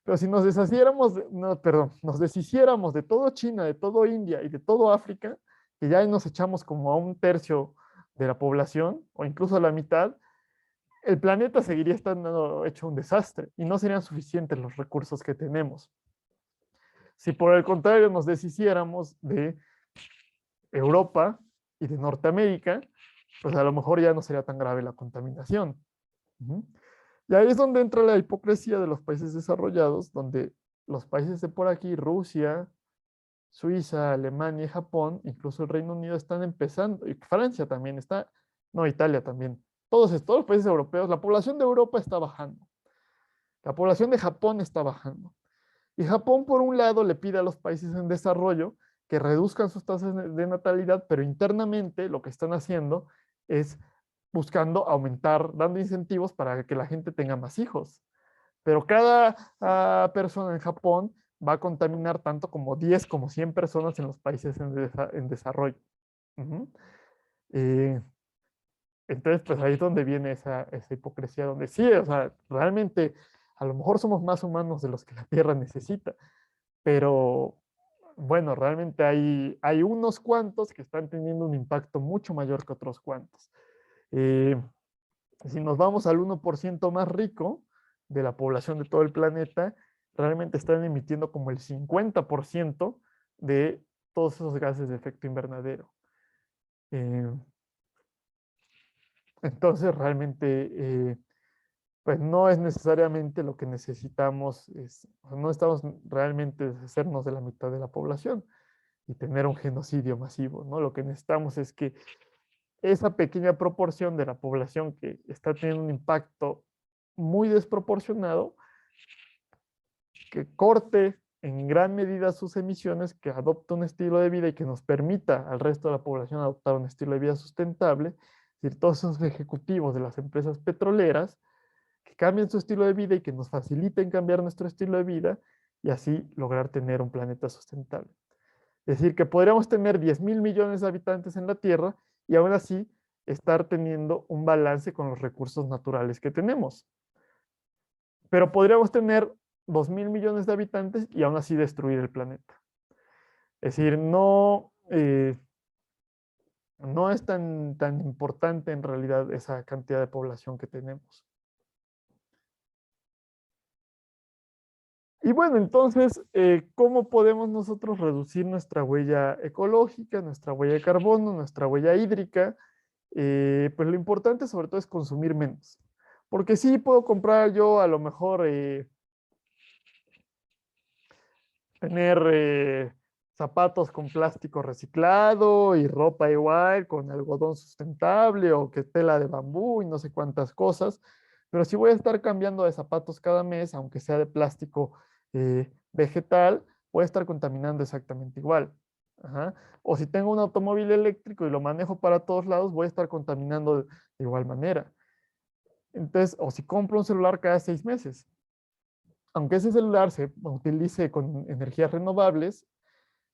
Pero si nos deshaciéramos, no, perdón, nos deshiciéramos de todo China, de todo India y de todo África, que ya nos echamos como a un tercio de la población, o incluso a la mitad, el planeta seguiría estando hecho un desastre y no serían suficientes los recursos que tenemos. Si por el contrario nos deshiciéramos de Europa y de Norteamérica, pues a lo mejor ya no sería tan grave la contaminación. Y ahí es donde entra la hipocresía de los países desarrollados, donde los países de por aquí, Rusia, Suiza, Alemania y Japón, incluso el Reino Unido están empezando, y Francia también está, no, Italia también, todos los países europeos, la población de Europa está bajando, la población de Japón está bajando. Y Japón, por un lado, le pide a los países en desarrollo que reduzcan sus tasas de natalidad, pero internamente lo que están haciendo es buscando aumentar, dando incentivos para que la gente tenga más hijos. Pero cada persona en Japón va a contaminar tanto como 10, como 100 personas en los países en desarrollo. Eh, entonces, pues ahí es donde viene esa hipocresía, donde sí, o sea, realmente a lo mejor somos más humanos de los que la Tierra necesita, pero bueno, realmente hay unos cuantos que están teniendo un impacto mucho mayor que otros cuantos. Eh, si nos vamos al 1% más rico de la población de todo el planeta, realmente están emitiendo como el 50% de todos esos gases de efecto invernadero. Eh, entonces, realmente pues no es necesariamente lo que necesitamos, o sea, no estamos realmente deshacernos de la mitad de la población y tener un genocidio masivo, ¿no? Lo que necesitamos es que esa pequeña proporción de la población que está teniendo un impacto muy desproporcionado, que corte en gran medida sus emisiones, que adopte un estilo de vida y que nos permita al resto de la población adoptar un estilo de vida sustentable. Es decir, todos esos ejecutivos de las empresas petroleras que cambien su estilo de vida y que nos faciliten cambiar nuestro estilo de vida y así lograr tener un planeta sustentable. Es decir, que podríamos tener 10.000 millones de habitantes en la Tierra y aún así estar teniendo un balance con los recursos naturales que tenemos. Pero podríamos tener 2.000 millones de habitantes y aún así destruir el planeta. Es decir, no es tan importante en realidad esa cantidad de población que tenemos. Y bueno, entonces, ¿cómo podemos nosotros reducir nuestra huella ecológica, nuestra huella de carbono, nuestra huella hídrica? Pues lo importante sobre todo es consumir menos. Porque sí puedo comprar yo a lo mejor tener zapatos con plástico reciclado y ropa igual, con algodón sustentable o que tela de bambú y no sé cuántas cosas. Pero si voy a estar cambiando de zapatos cada mes, aunque sea de plástico vegetal, voy a estar contaminando exactamente igual. Ajá. O si tengo un automóvil eléctrico y lo manejo para todos lados, voy a estar contaminando de igual manera. Entonces, o si compro un celular cada 6 meses, aunque ese celular se utilice con energías renovables,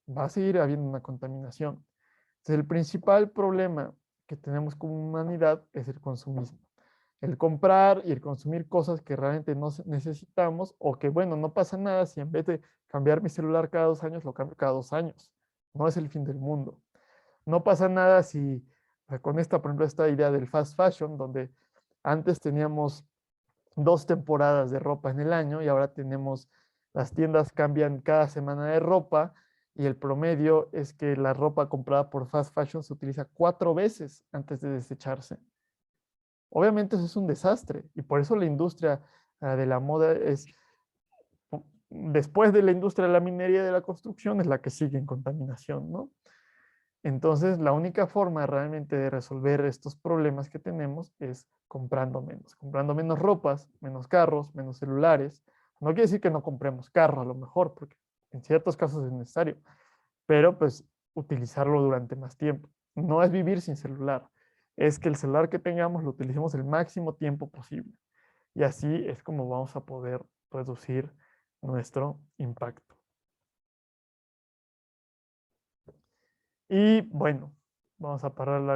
va a seguir habiendo una contaminación. Entonces, el principal problema que tenemos como humanidad es el consumismo. El comprar y el consumir cosas que realmente no necesitamos o que, bueno, no pasa nada si en vez de cambiar mi celular cada 2 años, lo cambio cada 2 años. No es el fin del mundo. No pasa nada si con esta, por ejemplo, esta idea del fast fashion, donde antes teníamos 2 temporadas de ropa en el año y ahora tenemos, las tiendas cambian cada semana de ropa y el promedio es que la ropa comprada por fast fashion se utiliza 4 veces antes de desecharse. Obviamente eso es un desastre y por eso la industria de la moda es, después de la industria de la minería y de la construcción, es la que sigue en contaminación, ¿no? Entonces, la única forma realmente de resolver estos problemas que tenemos es comprando menos ropas, menos carros, menos celulares. No quiere decir que no compremos carro a lo mejor, porque en ciertos casos es necesario, pero pues utilizarlo durante más tiempo. No es vivir sin celular, es que el celular que tengamos lo utilicemos el máximo tiempo posible. Y así es como vamos a poder reducir nuestro impacto. Y bueno, vamos a parar la